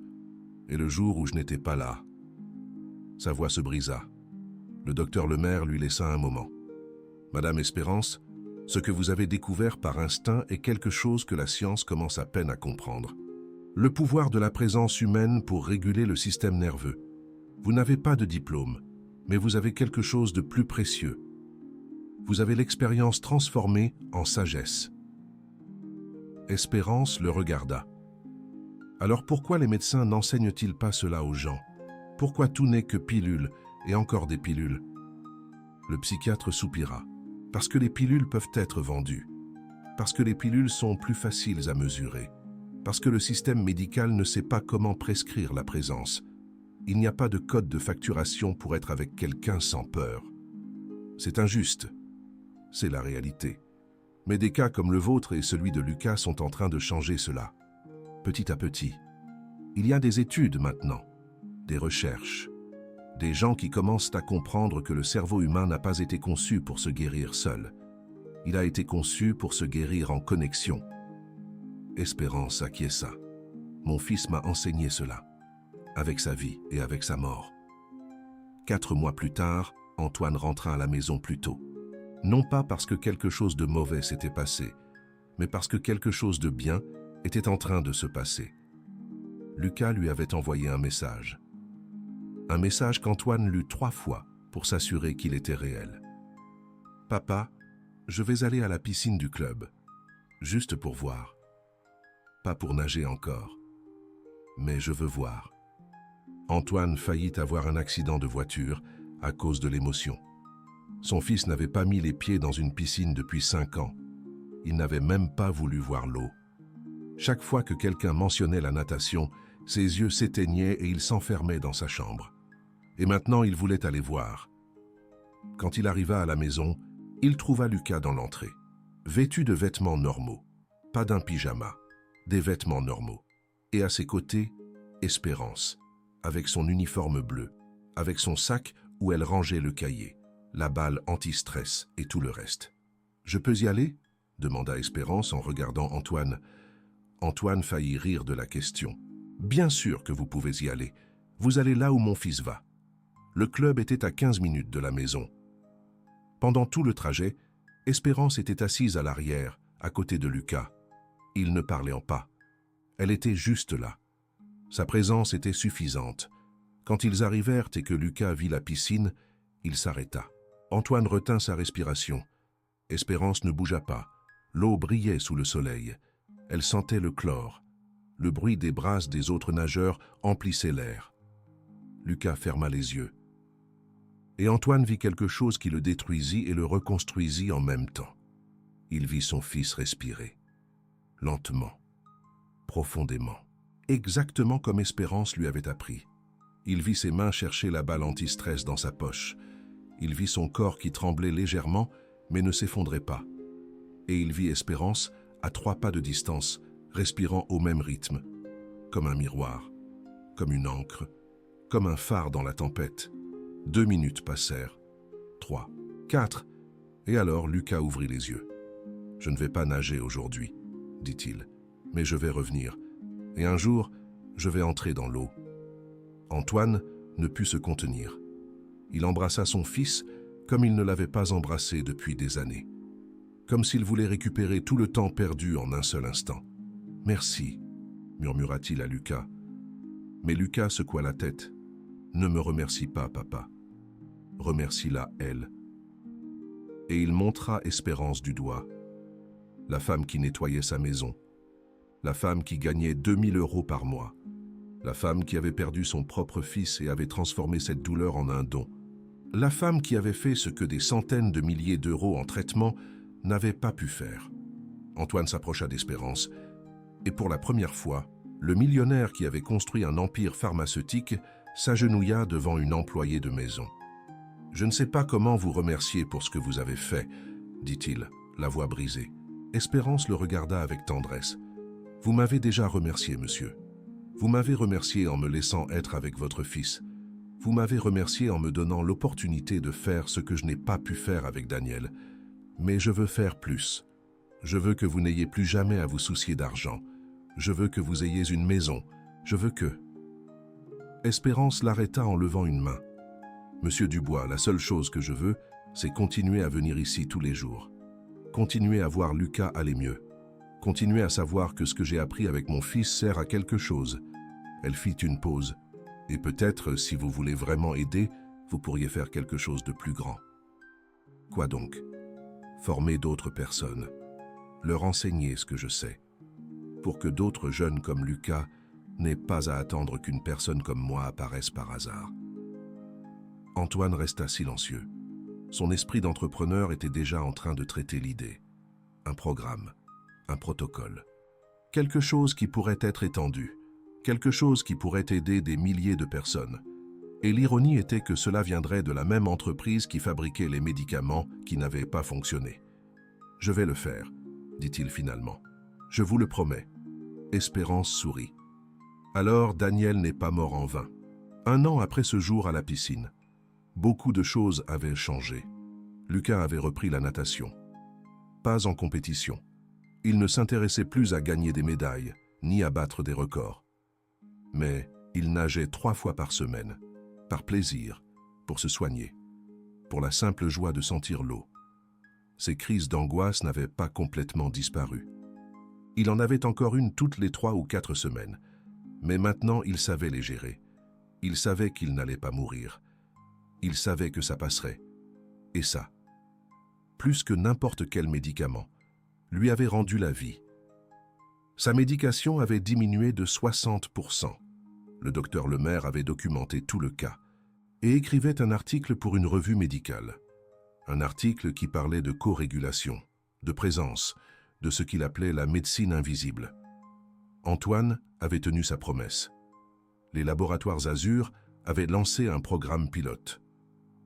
Et le jour où je n'étais pas là, sa voix se brisa. Le docteur Lemaire lui laissa un moment. « Madame Espérance, ce que vous avez découvert par instinct est quelque chose que la science commence à peine à comprendre. Le pouvoir de la présence humaine pour réguler le système nerveux. Vous n'avez pas de diplôme, mais vous avez quelque chose de plus précieux. Vous avez l'expérience transformée en sagesse. » Espérance le regarda. « Alors pourquoi les médecins n'enseignent-ils pas cela aux gens? Pourquoi tout n'est que pilules et encore des pilules ?» Le psychiatre soupira. « Parce que les pilules peuvent être vendues. Parce que les pilules sont plus faciles à mesurer. Parce que le système médical ne sait pas comment prescrire la présence. Il n'y a pas de code de facturation pour être avec quelqu'un sans peur. C'est injuste. C'est la réalité. Mais des cas comme le vôtre et celui de Lucas sont en train de changer cela. Petit à petit. Il y a des études maintenant, des recherches, des gens qui commencent à comprendre que le cerveau humain n'a pas été conçu pour se guérir seul. Il a été conçu pour se guérir en connexion. » Espérance acquiesça. « Mon fils m'a enseigné cela, avec sa vie et avec sa mort. » 4 mois plus tard, Antoine rentra à la maison plus tôt. Non pas parce que quelque chose de mauvais s'était passé, mais parce que quelque chose de bien était en train de se passer. Lucas lui avait envoyé un message. Un message qu'Antoine lut 3 fois pour s'assurer qu'il était réel. « Papa, je vais aller à la piscine du club, juste pour voir. Pas pour nager encore, mais je veux voir. » Antoine faillit avoir un accident de voiture à cause de l'émotion. Son fils n'avait pas mis les pieds dans une piscine depuis 5 ans. Il n'avait même pas voulu voir l'eau. Chaque fois que quelqu'un mentionnait la natation, ses yeux s'éteignaient et il s'enfermait dans sa chambre. Et maintenant, il voulait aller voir. Quand il arriva à la maison, il trouva Lucas dans l'entrée, vêtu de vêtements normaux, pas d'un pyjama, des vêtements normaux. Et à ses côtés, Espérance, avec son uniforme bleu, avec son sac où elle rangeait le cahier, la balle anti-stress et tout le reste. « Je peux y aller ?» demanda Espérance en regardant Antoine. Antoine faillit rire de la question. « Bien sûr que vous pouvez y aller. Vous allez là où mon fils va. » Le club était à 15 minutes de la maison. Pendant tout le trajet, Espérance était assise à l'arrière, à côté de Lucas. Ils ne parlaient pas. Elle était juste là. Sa présence était suffisante. Quand ils arrivèrent et que Lucas vit la piscine, il s'arrêta. Antoine retint sa respiration. Espérance ne bougea pas. L'eau brillait sous le soleil. Elle sentait le chlore. Le bruit des brasses des autres nageurs emplissait l'air. Lucas ferma les yeux. Et Antoine vit quelque chose qui le détruisit et le reconstruisit en même temps. Il vit son fils respirer. Lentement, profondément, exactement comme Espérance lui avait appris. Il vit ses mains chercher la balle anti-stress dans sa poche. Il vit son corps qui tremblait légèrement, mais ne s'effondrait pas. Et il vit Espérance, à 3 pas de distance, respirant au même rythme, comme un miroir, comme une ancre, comme un phare dans la tempête. 2 minutes passèrent, 3, 4, et alors Lucas ouvrit les yeux. « Je ne vais pas nager aujourd'hui, dit-il, mais je vais revenir, et un jour, je vais entrer dans l'eau. » Antoine ne put se contenir. Il embrassa son fils comme il ne l'avait pas embrassé depuis des années, comme s'il voulait récupérer tout le temps perdu en un seul instant. « Merci », murmura-t-il à Lucas. Mais Lucas secoua la tête. « Ne me remercie pas, papa. Remercie-la, elle. » Et il montra Espérance du doigt. La femme qui nettoyait sa maison. La femme qui gagnait 2000 € par mois. La femme qui avait perdu son propre fils et avait transformé cette douleur en un don. La femme qui avait fait ce que des centaines de milliers d'euros en traitement n'avaient pas pu faire. Antoine s'approcha d'Espérance, et pour la première fois, le millionnaire qui avait construit un empire pharmaceutique s'agenouilla devant une employée de maison. « Je ne sais pas comment vous remercier pour ce que vous avez fait, » dit-il, la voix brisée. Espérance le regarda avec tendresse. « Vous m'avez déjà remercié, monsieur. Vous m'avez remercié en me laissant être avec votre fils. Vous m'avez remercié en me donnant l'opportunité de faire ce que je n'ai pas pu faire avec Daniel. Mais je veux faire plus. Je veux que vous n'ayez plus jamais à vous soucier d'argent. Je veux que vous ayez une maison. Je veux que... » Espérance l'arrêta en levant une main. « Monsieur Dubois, la seule chose que je veux, c'est continuer à venir ici tous les jours. Continuer à voir Lucas aller mieux. Continuer à savoir que ce que j'ai appris avec mon fils sert à quelque chose. » Elle fit une pause. « Et peut-être, si vous voulez vraiment aider, vous pourriez faire quelque chose de plus grand. » « Quoi donc ? » ?»« Former d'autres personnes. Leur enseigner ce que je sais. Pour que d'autres jeunes comme Lucas n'aient pas à attendre qu'une personne comme moi apparaisse par hasard. » Antoine resta silencieux. Son esprit d'entrepreneur était déjà en train de traiter l'idée. Un programme, un protocole. Quelque chose qui pourrait être étendu. Quelque chose qui pourrait aider des milliers de personnes. Et l'ironie était que cela viendrait de la même entreprise qui fabriquait les médicaments qui n'avaient pas fonctionné. « Je vais le faire, » dit-il finalement. « Je vous le promets. » Espérance sourit. Alors Daniel n'est pas mort en vain. 1 an après ce jour à la piscine, beaucoup de choses avaient changé. Lucas avait repris la natation. Pas en compétition. Il ne s'intéressait plus à gagner des médailles, ni à battre des records. Mais il nageait 3 fois par semaine, par plaisir, pour se soigner, pour la simple joie de sentir l'eau. Ses crises d'angoisse n'avaient pas complètement disparu. Il en avait encore une toutes les 3 ou 4 semaines, mais maintenant il savait les gérer. Il savait qu'il n'allait pas mourir. Il savait que ça passerait. Et ça, plus que n'importe quel médicament, lui avait rendu la vie. Sa médication avait diminué de 60%. Le docteur Lemaire avait documenté tout le cas et écrivait un article pour une revue médicale. Un article qui parlait de co-régulation, de présence, de ce qu'il appelait la médecine invisible. Antoine avait tenu sa promesse. Les laboratoires Azur avaient lancé un programme pilote.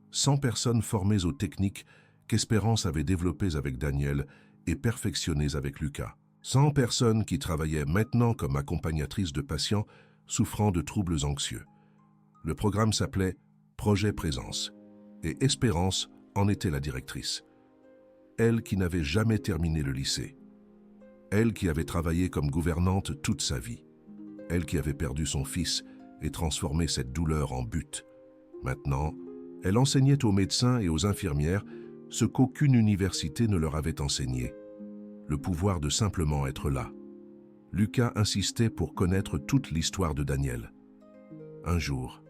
100 personnes formées aux techniques qu'Espérance avait développées avec Daniel et perfectionnées avec Lucas. 100 personnes qui travaillaient maintenant comme accompagnatrices de patients souffrant de troubles anxieux. Le programme s'appelait Projet Présence et Espérance en était la directrice. Elle qui n'avait jamais terminé le lycée. Elle qui avait travaillé comme gouvernante toute sa vie. Elle qui avait perdu son fils et transformé cette douleur en but. Maintenant, elle enseignait aux médecins et aux infirmières ce qu'aucune université ne leur avait enseigné. Le pouvoir de simplement être là. Lucas insistait pour connaître toute l'histoire de Daniel. Un jour,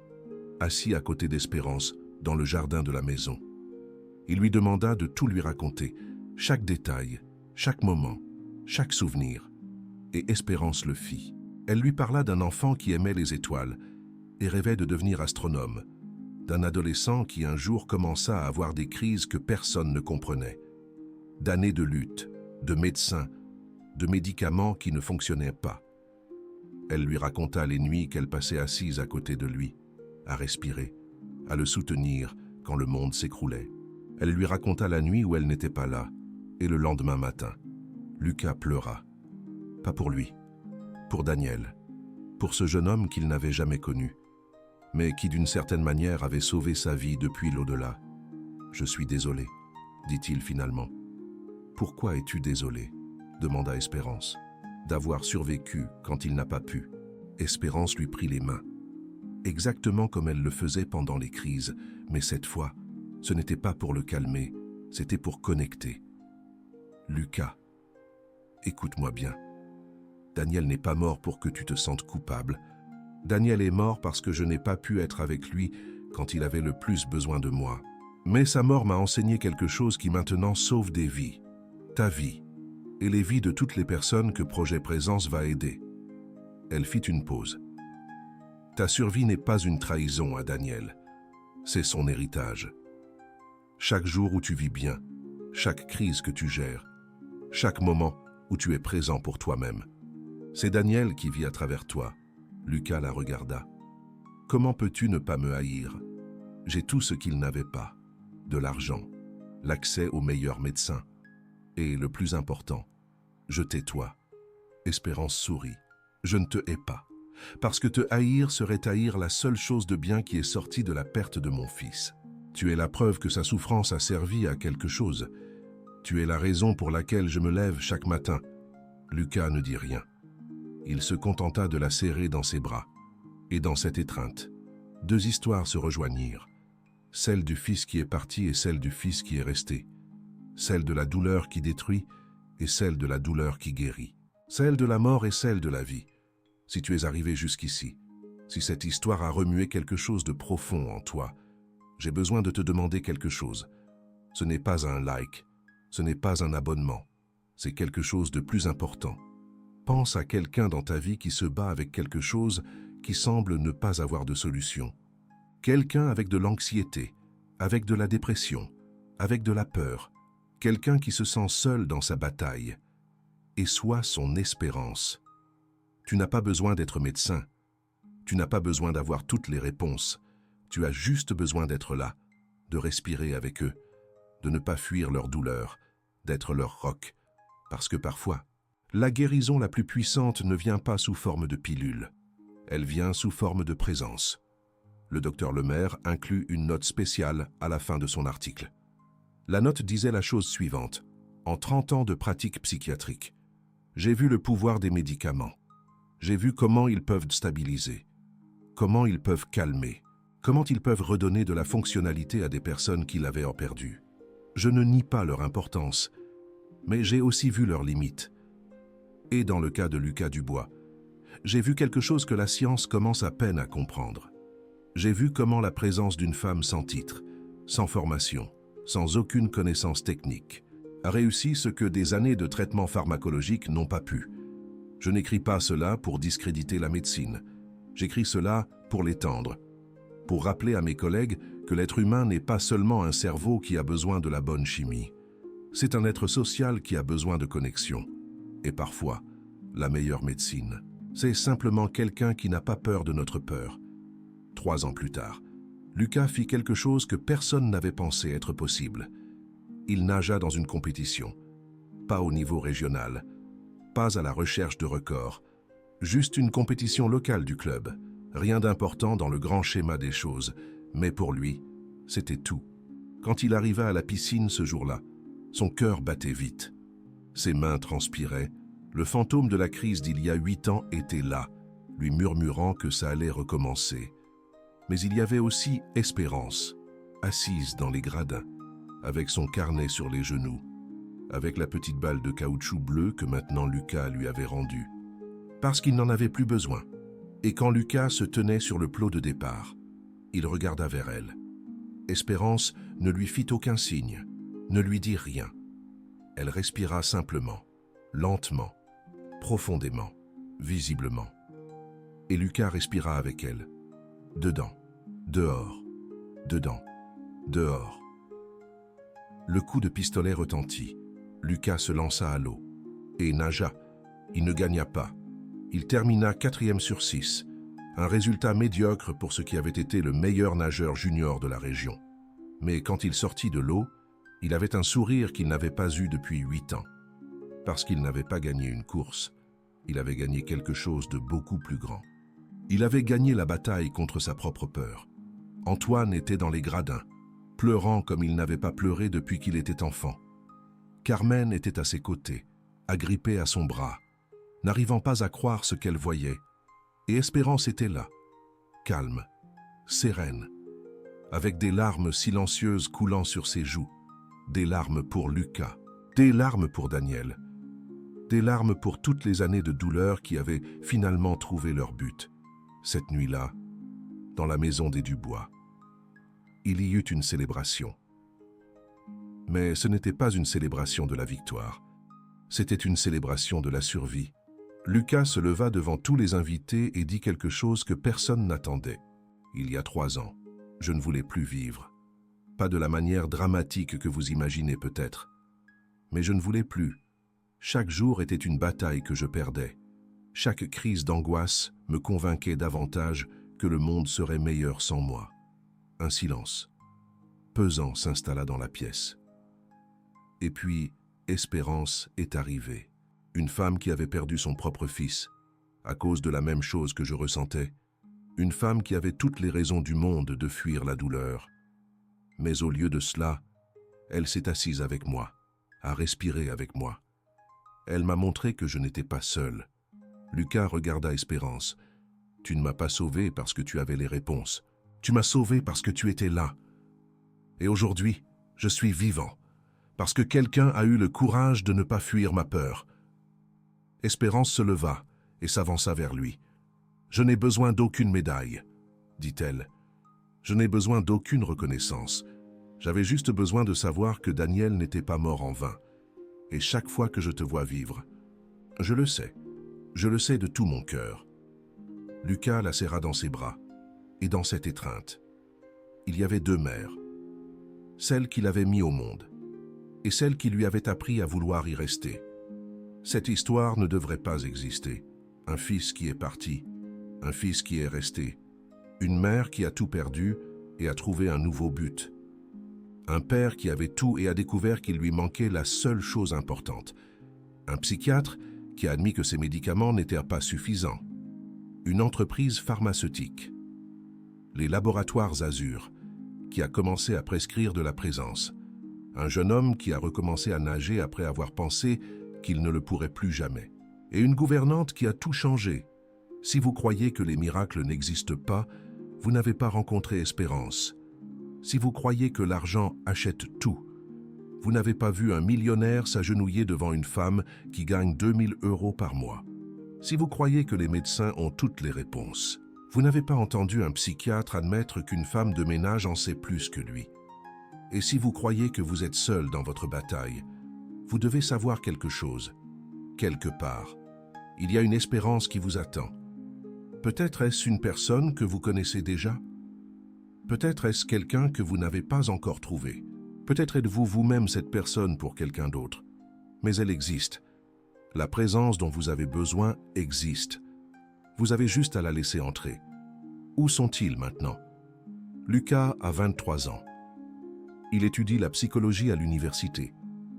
assis à côté d'Espérance, dans le jardin de la maison, il lui demanda de tout lui raconter, chaque détail, chaque moment, chaque souvenir. Et Espérance le fit. Elle lui parla d'un enfant qui aimait les étoiles et rêvait de devenir astronome, d'un adolescent qui un jour commença à avoir des crises que personne ne comprenait, d'années de lutte, de médecins, de médicaments qui ne fonctionnaient pas, Elle lui raconta les nuits qu'elle passait assise à côté de lui, à respirer, à le soutenir quand le monde s'écroulait. Elle lui raconta la nuit où elle n'était pas là, et le lendemain matin. Lucas pleura. Pas pour lui, pour Daniel, pour ce jeune homme qu'il n'avait jamais connu, mais qui d'une certaine manière avait sauvé sa vie depuis l'au-delà. « Je suis désolé », dit-il finalement. « Pourquoi es-tu désolé ?» demanda Espérance. « D'avoir survécu quand il n'a pas pu. » Espérance lui prit les mains, exactement comme elle le faisait pendant les crises, mais cette fois, ce n'était pas pour le calmer, c'était pour connecter. « Lucas, écoute-moi bien. Daniel n'est pas mort pour que tu te sentes coupable. Daniel est mort parce que je n'ai pas pu être avec lui quand il avait le plus besoin de moi. Mais sa mort m'a enseigné quelque chose qui maintenant sauve des vies. Ta vie et les vies de toutes les personnes que Projet Présence va aider. » Elle fit une pause. « Ta survie n'est pas une trahison à Daniel. C'est son héritage. Chaque jour où tu vis bien, chaque crise que tu gères, chaque moment où tu es présent pour toi-même. C'est Daniel qui vit à travers toi. » Lucas la regarda. « Comment peux-tu ne pas me haïr? J'ai tout ce qu'il n'avait pas. De l'argent, l'accès aux meilleurs médecins. Et le plus important, je t'ai-toi. » Espérance sourit. « Je ne te hais pas. Parce que te haïr serait haïr la seule chose de bien qui est sortie de la perte de mon fils. Tu es la preuve que sa souffrance a servi à quelque chose. Tu es la raison pour laquelle je me lève chaque matin. » Lucas ne dit rien. Il se contenta de la serrer dans ses bras. Et dans cette étreinte, deux histoires se rejoignirent. Celle du fils qui est parti et celle du fils qui est resté. Celle de la douleur qui détruit et celle de la douleur qui guérit. Celle de la mort et celle de la vie. Si tu es arrivé jusqu'ici, si cette histoire a remué quelque chose de profond en toi, j'ai besoin de te demander quelque chose. Ce n'est pas un like, ce n'est pas un abonnement, c'est quelque chose de plus important. Pense à quelqu'un dans ta vie qui se bat avec quelque chose qui semble ne pas avoir de solution. Quelqu'un avec de l'anxiété, avec de la dépression, avec de la peur. Quelqu'un qui se sent seul dans sa bataille. Et sois son espérance. Tu n'as pas besoin d'être médecin. Tu n'as pas besoin d'avoir toutes les réponses. Tu as juste besoin d'être là, de respirer avec eux, de ne pas fuir leur douleur, d'être leur roc. Parce que parfois, la guérison la plus puissante ne vient pas sous forme de pilule. Elle vient sous forme de présence. Le docteur Lemaire inclut une note spéciale à la fin de son article. La note disait la chose suivante. En 30 ans de pratique psychiatrique, j'ai vu le pouvoir des médicaments. J'ai vu comment ils peuvent stabiliser, comment ils peuvent calmer, comment ils peuvent redonner de la fonctionnalité à des personnes qui l'avaient en perdu. Je ne nie pas leur importance, mais j'ai aussi vu leurs limites. Et dans le cas de Lucas Dubois, j'ai vu quelque chose que la science commence à peine à comprendre. J'ai vu comment la présence d'une femme sans titre, sans formation, sans aucune connaissance technique, a réussi ce que des années de traitement pharmacologique n'ont pas pu. Je n'écris pas cela pour discréditer la médecine. J'écris cela pour l'étendre, pour rappeler à mes collègues que l'être humain n'est pas seulement un cerveau qui a besoin de la bonne chimie. C'est un être social qui a besoin de connexion. Et parfois, la meilleure médecine, c'est simplement quelqu'un qui n'a pas peur de notre peur. 3 ans plus tard, Lucas fit quelque chose que personne n'avait pensé être possible. Il nagea dans une compétition, pas au niveau régional, pas à la recherche de records, juste une compétition locale du club, rien d'important dans le grand schéma des choses, mais pour lui, c'était tout. Quand il arriva à la piscine ce jour-là, son cœur battait vite. Ses mains transpiraient, le fantôme de la crise d'il y a 8 ans était là, lui murmurant que ça allait recommencer. Mais il y avait aussi Espérance, assise dans les gradins, avec son carnet sur les genoux, avec la petite balle de caoutchouc bleu que maintenant Lucas lui avait rendue. Parce qu'il n'en avait plus besoin. Et quand Lucas se tenait sur le plot de départ, il regarda vers elle. Espérance ne lui fit aucun signe, ne lui dit rien. Elle respira simplement, lentement, profondément, visiblement. Et Lucas respira avec elle. Dedans, dehors, dedans, dehors. Le coup de pistolet retentit. Lucas se lança à l'eau et nagea. Il ne gagna pas, Il termina 4e sur 6, un résultat médiocre pour ce qui avait été le meilleur nageur junior de la région. Mais quand il sortit de l'eau, il avait un sourire qu'il n'avait pas eu depuis 8 ans. Parce qu'il n'avait pas gagné une course, il avait gagné quelque chose de beaucoup plus grand. Il avait gagné la bataille contre sa propre peur. Antoine était dans les gradins, pleurant comme il n'avait pas pleuré depuis qu'il était enfant. Carmen était à ses côtés, agrippée à son bras, n'arrivant pas à croire ce qu'elle voyait. Et Espérance était là, calme, sereine, avec des larmes silencieuses coulant sur ses joues, des larmes pour Lucas, des larmes pour Daniel, des larmes pour toutes les années de douleur qui avaient finalement trouvé leur but. Cette nuit-là, dans la maison des Dubois, il y eut une célébration. Mais ce n'était pas une célébration de la victoire, c'était une célébration de la survie. Lucas se leva devant tous les invités et dit quelque chose que personne n'attendait. Il y a 3 ans, je ne voulais plus vivre. Pas de la manière dramatique que vous imaginez peut-être. Mais je ne voulais plus. Chaque jour était une bataille que je perdais. Chaque crise d'angoisse me convainquait davantage que le monde serait meilleur sans moi. Un silence pesant s'installa dans la pièce. Et puis, Espérance est arrivée. Une femme qui avait perdu son propre fils, à cause de la même chose que je ressentais. Une femme qui avait toutes les raisons du monde de fuir la douleur. Mais au lieu de cela, elle s'est assise avec moi, a respiré avec moi. Elle m'a montré que je n'étais pas seul. Lucas regarda Espérance. Tu ne m'as pas sauvé parce que tu avais les réponses. Tu m'as sauvé parce que tu étais là. Et aujourd'hui, je suis vivant, parce que quelqu'un a eu le courage de ne pas fuir ma peur. Espérance se leva et s'avança vers lui. « Je n'ai besoin d'aucune médaille, » dit-elle. « Je n'ai besoin d'aucune reconnaissance. J'avais juste besoin de savoir que Daniel n'était pas mort en vain. Et chaque fois que je te vois vivre, je le sais de tout mon cœur. » Lucas la serra dans ses bras, et dans cette étreinte, il y avait 2 mères. Celle qui l'avait mis au monde, et celle qui lui avait appris à vouloir y rester. Cette histoire ne devrait pas exister. Un fils qui est parti, un fils qui est resté, une mère qui a tout perdu et a trouvé un nouveau but. Un père qui avait tout et a découvert qu'il lui manquait la seule chose importante. Un psychiatre qui a admis que ses médicaments n'étaient pas suffisants. Une entreprise pharmaceutique. Les laboratoires Azur, qui a commencé à prescrire de la présence. Un jeune homme qui a recommencé à nager après avoir pensé qu'il ne le pourrait plus jamais. Et une gouvernante qui a tout changé. Si vous croyez que les miracles n'existent pas, vous n'avez pas rencontré Espérance. Si vous croyez que l'argent achète tout, vous n'avez pas vu un millionnaire s'agenouiller devant une femme qui gagne 2000 € par mois. Si vous croyez que les médecins ont toutes les réponses, vous n'avez pas entendu un psychiatre admettre qu'une femme de ménage en sait plus que lui. Et si vous croyez que vous êtes seul dans votre bataille, vous devez savoir quelque chose. Quelque part, il y a une espérance qui vous attend. Peut-être est-ce une personne que vous connaissez déjà? Peut-être est-ce quelqu'un que vous n'avez pas encore trouvé. Peut-être êtes-vous vous-même cette personne pour quelqu'un d'autre. Mais elle existe. La présence dont vous avez besoin existe. Vous avez juste à la laisser entrer. Où sont-ils maintenant? Lucas a 23 ans. Il étudie la psychologie à l'université.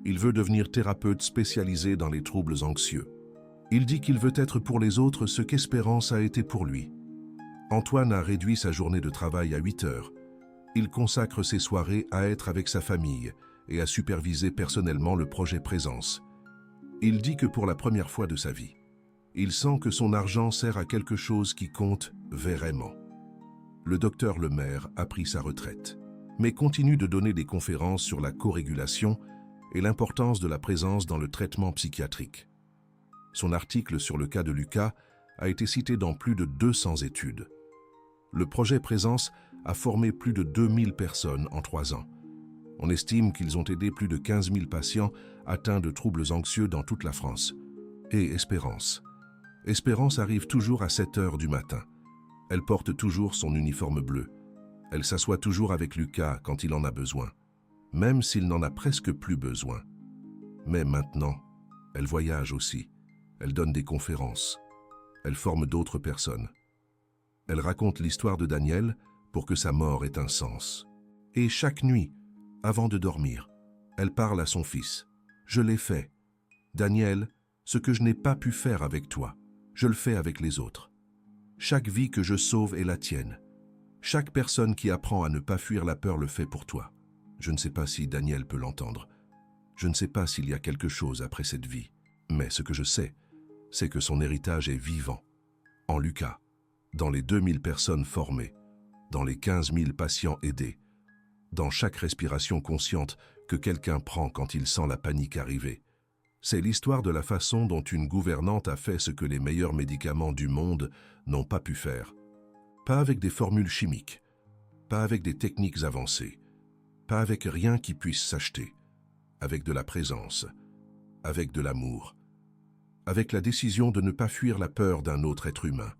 Il veut devenir thérapeute spécialisé dans les troubles anxieux. Il dit qu'il veut être pour les autres ce qu'Espérance a été pour lui. Antoine a réduit sa journée de travail à 8 heures. Il consacre ses soirées à être avec sa famille et à superviser personnellement le projet Présence. Il dit que pour la première fois de sa vie, il sent que son argent sert à quelque chose qui compte vraiment. Le docteur Lemaire a pris sa retraite, mais continue de donner des conférences sur la corégulation et l'importance de la présence dans le traitement psychiatrique. Son article sur le cas de Lucas a été cité dans plus de 200 études. Le projet Présence a formé plus de 2000 personnes en 3 ans. On estime qu'ils ont aidé plus de 15 000 patients atteints de troubles anxieux dans toute la France. Et Espérance. Espérance arrive toujours à 7 heures du matin. Elle porte toujours son uniforme bleu. Elle s'assoit toujours avec Lucas quand il en a besoin, même s'il n'en a presque plus besoin. Mais maintenant, elle voyage aussi. Elle donne des conférences. Elle forme d'autres personnes. Elle raconte l'histoire de Daniel pour que sa mort ait un sens. Et chaque nuit, avant de dormir, elle parle à son fils. « Je l'ai fait. Daniel, ce que je n'ai pas pu faire avec toi, je le fais avec les autres. Chaque vie que je sauve est la tienne. Chaque personne qui apprend à ne pas fuir la peur le fait pour toi. Je ne sais pas si Daniel peut l'entendre. Je ne sais pas s'il y a quelque chose après cette vie. Mais ce que je sais, c'est que son héritage est vivant. En Lucas, dans les 2000 personnes formées, dans les 15 000 patients aidés, dans chaque respiration consciente que quelqu'un prend quand il sent la panique arriver. C'est l'histoire de la façon dont une gouvernante a fait ce que les meilleurs médicaments du monde n'ont pas pu faire. Pas avec des formules chimiques, pas avec des techniques avancées, pas avec rien qui puisse s'acheter, avec de la présence, avec de l'amour, avec la décision de ne pas fuir la peur d'un autre être humain.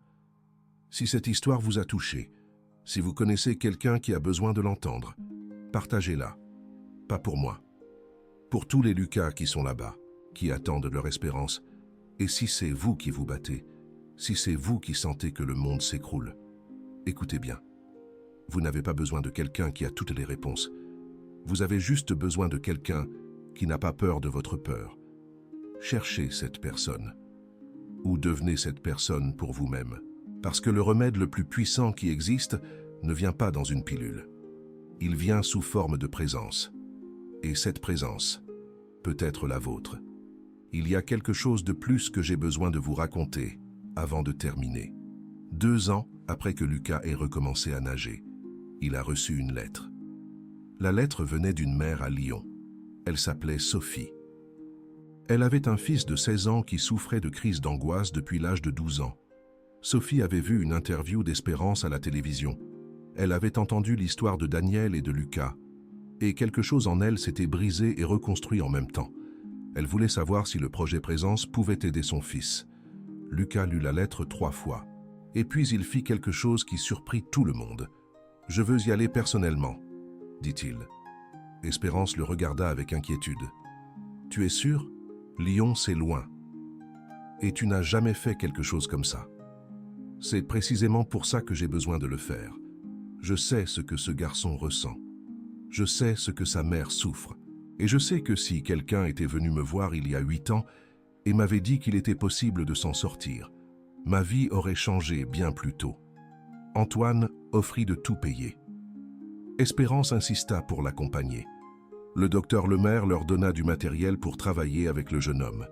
Si cette histoire vous a touché, si vous connaissez quelqu'un qui a besoin de l'entendre, partagez-la. Pas pour moi. Pour tous les Lucas qui sont là-bas, qui attendent leur espérance. Et si c'est vous qui vous battez, si c'est vous qui sentez que le monde s'écroule, écoutez bien. Vous n'avez pas besoin de quelqu'un qui a toutes les réponses. Vous avez juste besoin de quelqu'un qui n'a pas peur de votre peur. Cherchez cette personne. Ou devenez cette personne pour vous-même. Parce que le remède le plus puissant qui existe ne vient pas dans une pilule. Il vient sous forme de présence. Et cette présence peut être la vôtre. Il y a quelque chose de plus que j'ai besoin de vous raconter avant de terminer. 2 ans après que Lucas ait recommencé à nager, il a reçu une lettre. La lettre venait d'une mère à Lyon. Elle s'appelait Sophie. Elle avait un fils de 16 ans qui souffrait de crises d'angoisse depuis l'âge de 12 ans. Sophie avait vu une interview d'Espérance à la télévision. Elle avait entendu l'histoire de Daniel et de Lucas. Et quelque chose en elle s'était brisé et reconstruit en même temps. Elle voulait savoir si le projet Présence pouvait aider son fils. Lucas lut la lettre 3 fois. Et puis il fit quelque chose qui surprit tout le monde. « Je veux y aller personnellement », dit-il. Espérance le regarda avec inquiétude. « Tu es sûr? Lyon, c'est loin. Et tu n'as jamais fait quelque chose comme ça. C'est précisément pour ça que j'ai besoin de le faire. Je sais ce que ce garçon ressent. Je sais ce que sa mère souffre. Et je sais que si quelqu'un était venu me voir il y a 8 ans et m'avait dit qu'il était possible de s'en sortir, ma vie aurait changé bien plus tôt. » Antoine offrit de tout payer. Espérance insista pour l'accompagner. Le docteur Lemaire leur donna du matériel pour travailler avec le jeune homme.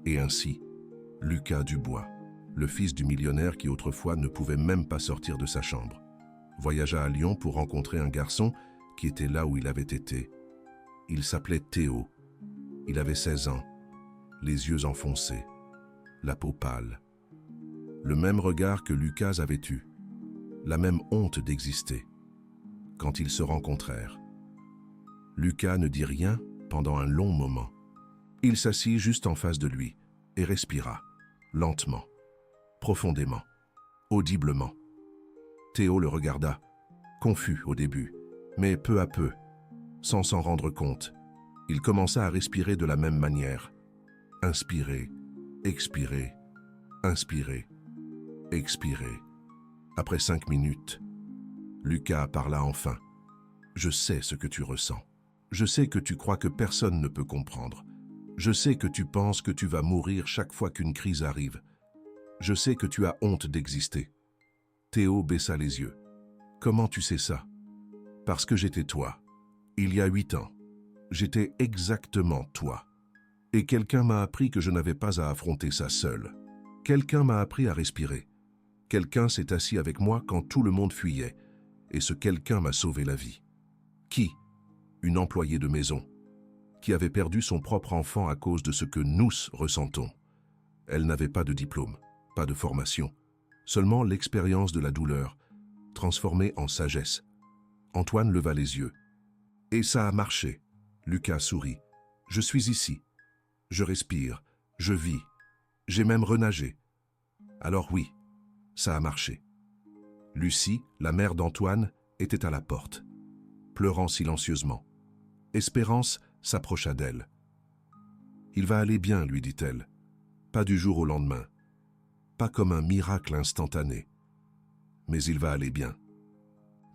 Et ainsi, Lucas Dubois, le fils du millionnaire qui autrefois ne pouvait même pas sortir de sa chambre, voyagea à Lyon pour rencontrer un garçon qui était là où il avait été. Il s'appelait Théo. Il avait 16 ans, les yeux enfoncés, la peau pâle. Le même regard que Lucas avait eu, la même honte d'exister. Quand ils se rencontrèrent, Lucas ne dit rien pendant un long moment. Il s'assit juste en face de lui et respira, lentement, profondément, audiblement. Théo le regarda, confus au début, mais peu à peu, sans s'en rendre compte, il commença à respirer de la même manière. Inspirer, expirer, inspirer, expirer. Après 5 minutes, Lucas parla enfin. « Je sais ce que tu ressens. Je sais que tu crois que personne ne peut comprendre. Je sais que tu penses que tu vas mourir chaque fois qu'une crise arrive. Je sais que tu as honte d'exister. » Théo baissa les yeux. « Comment tu sais ça? » « Parce que j'étais toi. Il y a 8 ans. J'étais exactement toi. Et quelqu'un m'a appris que je n'avais pas à affronter ça seul. Quelqu'un m'a appris à respirer. Quelqu'un s'est assis avec moi quand tout le monde fuyait. Et ce quelqu'un m'a sauvé la vie. » Qui? Une employée de maison, qui avait perdu son propre enfant à cause de ce que nous ressentons. Elle n'avait pas de diplôme, pas de formation, seulement l'expérience de la douleur, transformée en sagesse. Antoine leva les yeux. « Et ça a marché. » Lucas sourit. « Je suis ici. Je respire. Je vis. J'ai même renagé. Alors oui, ça a marché. » Lucie, la mère d'Antoine, était à la porte, pleurant silencieusement. Espérance s'approcha d'elle. « Il va aller bien, lui dit-elle. Pas du jour au lendemain. pas comme un miracle instantané. Mais il va aller bien.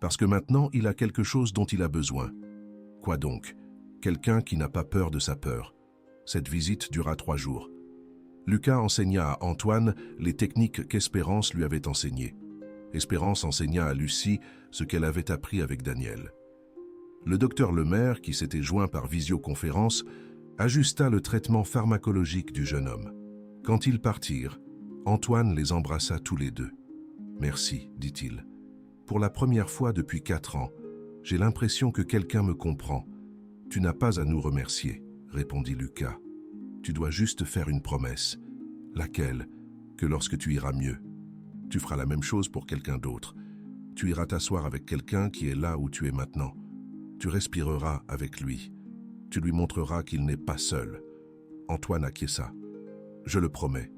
Parce que maintenant, il a quelque chose dont il a besoin. Quoi donc? Quelqu'un qui n'a pas peur de sa peur. Cette visite dura 3 jours. Lucas enseigna à Antoine les techniques qu'Espérance lui avait enseignées. Espérance enseigna à Lucie ce qu'elle avait appris avec Daniel. Le docteur Lemaire, qui s'était joint par visioconférence, ajusta le traitement pharmacologique du jeune homme. Quand ils partirent, Antoine les embrassa tous les deux. « Merci, dit-il. Pour la première fois depuis 4 ans, j'ai l'impression que quelqu'un me comprend. Tu n'as pas à nous remercier, répondit Lucas. Tu dois juste faire une promesse. Laquelle? Que lorsque tu iras mieux, tu feras la même chose pour quelqu'un d'autre. Tu iras t'asseoir avec quelqu'un qui est là où tu es maintenant. Tu respireras avec lui. Tu lui montreras qu'il n'est pas seul. Antoine acquiesça. Je le promets.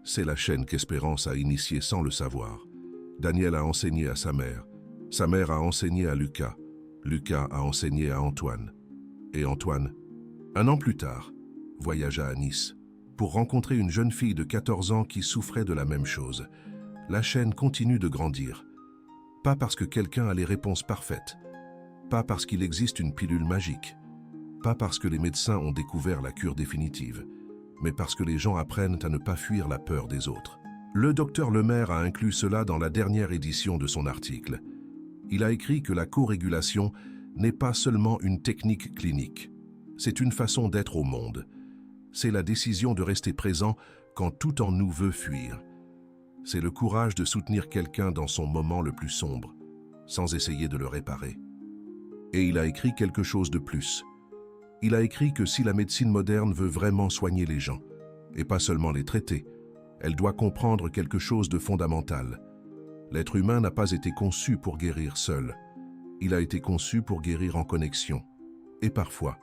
C'est la chaîne qu'Espérance a initiée sans le savoir. Daniel a enseigné à sa mère a enseigné à Lucas. Lucas a enseigné à Antoine. Et Antoine, 1 an plus tard, voyagea à Nice pour rencontrer une jeune fille de 14 ans qui souffrait de la même chose. La chaîne continue de grandir. Pas parce que quelqu'un a les réponses parfaites, pas parce qu'il existe une pilule magique, pas parce que les médecins ont découvert la cure définitive, mais parce que les gens apprennent à ne pas fuir la peur des autres. Le docteur Lemaire a inclus cela dans la dernière édition de son article. Il a écrit que la co-régulation n'est pas seulement une technique clinique. C'est une façon d'être au monde. C'est la décision de rester présent quand tout en nous veut fuir. C'est le courage de soutenir quelqu'un dans son moment le plus sombre, sans essayer de le réparer. Et il a écrit quelque chose de plus. Il a écrit que si la médecine moderne veut vraiment soigner les gens, et pas seulement les traiter, elle doit comprendre quelque chose de fondamental. L'être humain n'a pas été conçu pour guérir seul. Il a été conçu pour guérir en connexion. Et parfois,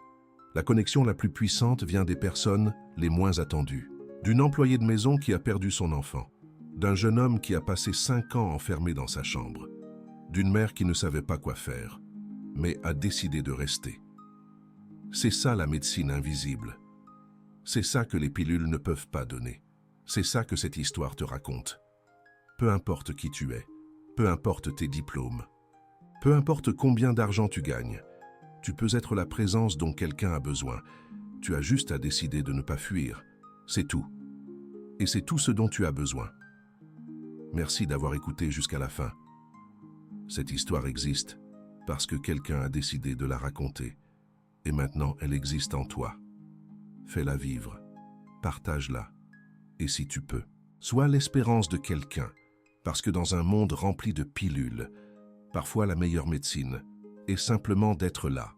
la connexion la plus puissante vient des personnes les moins attendues. D'une employée de maison qui a perdu son enfant, d'un jeune homme qui a passé 5 ans enfermé dans sa chambre, d'une mère qui ne savait pas quoi faire, mais a décidé de rester. C'est ça la médecine invisible. C'est ça que les pilules ne peuvent pas donner. C'est ça que cette histoire te raconte. Peu importe qui tu es, peu importe tes diplômes, peu importe combien d'argent tu gagnes, tu peux être la présence dont quelqu'un a besoin. Tu as juste à décider de ne pas fuir. C'est tout. Et c'est tout ce dont tu as besoin. Merci d'avoir écouté jusqu'à la fin. Cette histoire existe parce que quelqu'un a décidé de la raconter. Et maintenant, elle existe en toi. Fais-la vivre. Partage-la. Et si tu peux, sois l'espérance de quelqu'un, parce que dans un monde rempli de pilules, parfois la meilleure médecine est simplement d'être là.